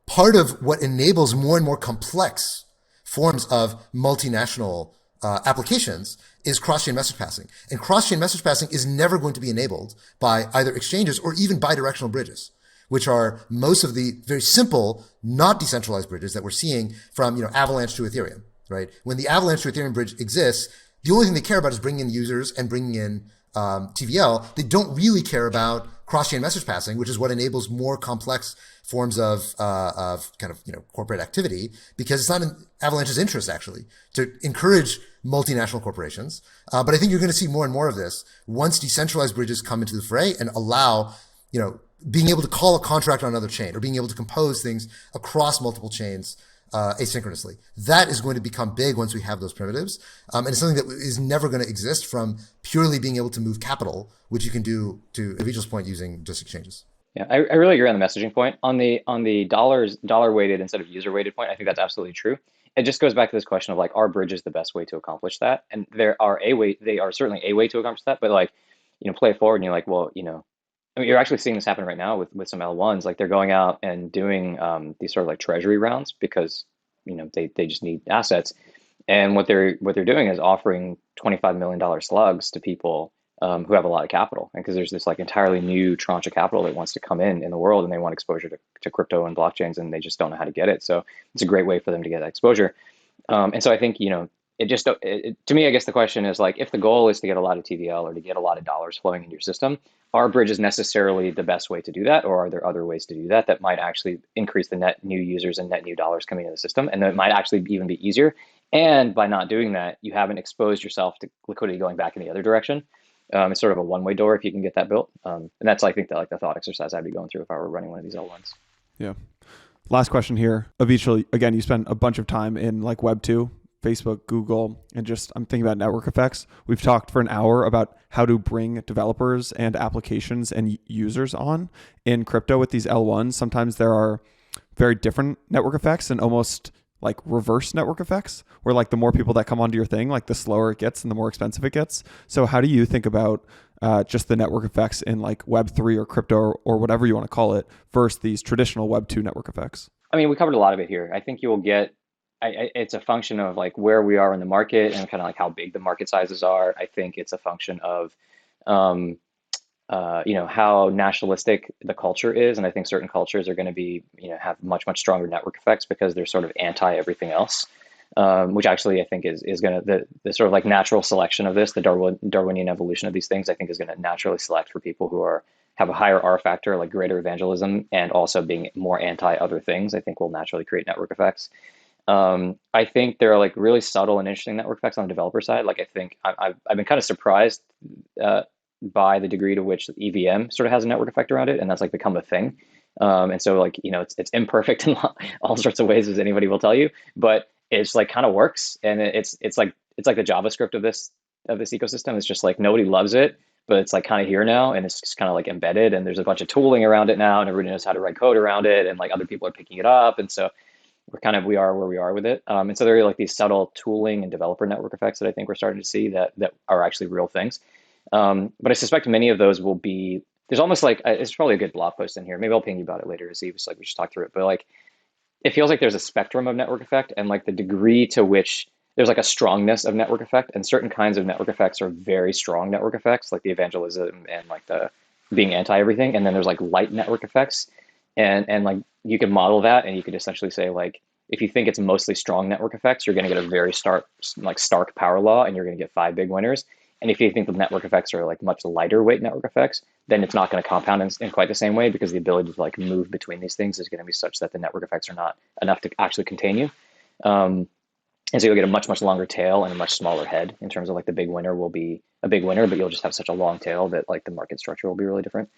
part of what enables more and more complex forms of multinational applications is cross-chain message passing. And cross-chain message passing is never going to be enabled by either exchanges or even bidirectional bridges, which are most of the very simple, not decentralized bridges that we're seeing from, you know, Avalanche to Ethereum, right? When the Avalanche to Ethereum bridge exists, the only thing they care about is bringing in users and bringing in TVL. They don't really care about cross-chain message passing, which is what enables more complex forms of kind of, you know, corporate activity, because it's not in Avalanche's interest actually to encourage multinational corporations. But I think you're going to see more and more of this once decentralized bridges come into the fray and allow, you know, being able to call a contract on another chain or being able to compose things across multiple chains asynchronously. That is going to become big once we have those primitives. And it's something that is never going to exist from purely being able to move capital, which you can do, to Avichal's point, using just exchanges. Yeah, I really agree on the messaging point. On the dollar weighted instead of user weighted point, I think that's absolutely true. It just goes back to this question of like, are bridges the best way to accomplish that? And they are certainly a way to accomplish that, but like, you know, play it forward and you're like, well, you know, I mean, you're actually seeing this happen right now with some L1s. Like they're going out and doing these sort of like treasury rounds because, you know, they just need assets. And what they're doing is offering $25 million slugs to people who have a lot of capital. And because there's this like entirely new tranche of capital that wants to come in the world and they want exposure to crypto and blockchains and they just don't know how to get it. So it's a great way for them to get that exposure. And so I think, you know, to me, I guess the question is like, if the goal is to get a lot of TVL or to get a lot of dollars flowing into your system, are bridges necessarily the best way to do that? Or are there other ways to do that that might actually increase the net new users and net new dollars coming into the system? And that might actually even be easier. And by not doing that, you haven't exposed yourself to liquidity going back in the other direction. It's sort of a one-way door if you can get that built. And that's, I think, the thought exercise I'd be going through if I were running one of these L1s. Yeah. Last question here. Avichal, again, you spent a bunch of time in like Web 2 Facebook, Google, and just I'm thinking about network effects. We've talked for an hour about how to bring developers and applications and users on in crypto with these L1s. Sometimes there are very different network effects and almost like reverse network effects, where like the more people that come onto your thing, like the slower it gets and the more expensive it gets. So how do you think about just the network effects in like Web3 or crypto or whatever you want to call it versus these traditional Web2 network effects? I mean, we covered a lot of it here. I think you will get, it's a function of like where we are in the market and kind of like how big the market sizes are. I think it's a function of, how nationalistic the culture is. And I think certain cultures are going to be, have much, much stronger network effects because they're sort of anti everything else, which actually I think is going to, the sort of like natural selection of this, the Darwinian evolution of these things, I think is going to naturally select for people who have a higher R factor, like greater evangelism, and also being more anti other things, I think will naturally create network effects. I think there are like really subtle and interesting network effects on the developer side. Like I think I've been kind of surprised by the degree to which EVM sort of has a network effect around it, and that's like become a thing. And so like it's imperfect in all sorts of ways, as anybody will tell you, but it's like kind of works, and it's like the JavaScript of this ecosystem. It's just like nobody loves it, but it's like kind of here now, and it's just kind of like embedded, and there's a bunch of tooling around it now, and everybody knows how to write code around it, and like other people are picking it up, and so we are where we are with it. And so there are like these subtle tooling and developer network effects that I think we're starting to see that are actually real things. But I suspect many of those will be, there's almost like, it's probably a good blog post in here. Maybe I'll ping you about it later, Haseeb, so like we should talk through it. But like, it feels like there's a spectrum of network effect, and like the degree to which there's like a strongness of network effect, and certain kinds of network effects are very strong network effects, like the evangelism and like the being anti everything. And then there's like light network effects. And like you can model that, and you could essentially say like, if you think it's mostly strong network effects, you're going to get a very stark power law, and you're going to get 5 big winners. And if you think the network effects are like much lighter weight network effects, then it's not going to compound in quite the same way, because the ability to like move between these things is going to be such that the network effects are not enough to actually contain you. And so you'll get a much, much longer tail and a much smaller head in terms of like the big winner will be a big winner, but you'll just have such a long tail that like the market structure will be really different.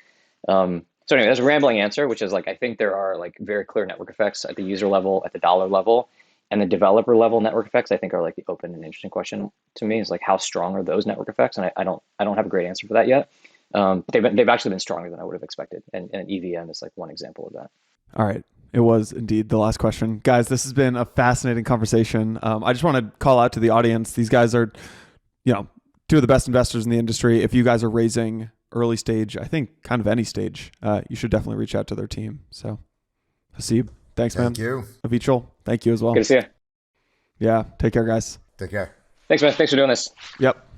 So anyway, there's a rambling answer, which is like, I think there are like very clear network effects at the user level, at the dollar level, and the developer level network effects, I think, are like the open and interesting question to me, is like, how strong are those network effects? And I don't have a great answer for that yet. They've actually been stronger than I would have expected. And EVM is like one example of that. All right. It was indeed the last question. Guys, this has been a fascinating conversation. I just want to call out to the audience. These guys are, two of the best investors in the industry. If you guys are raising early stage, I think kind of any stage, you should definitely reach out to their team. So Haseeb, thanks, man. Thank you. Avichal, thank you as well. Good to see you. Yeah. Take care, guys. Take care. Thanks, man. Thanks for doing this. Yep.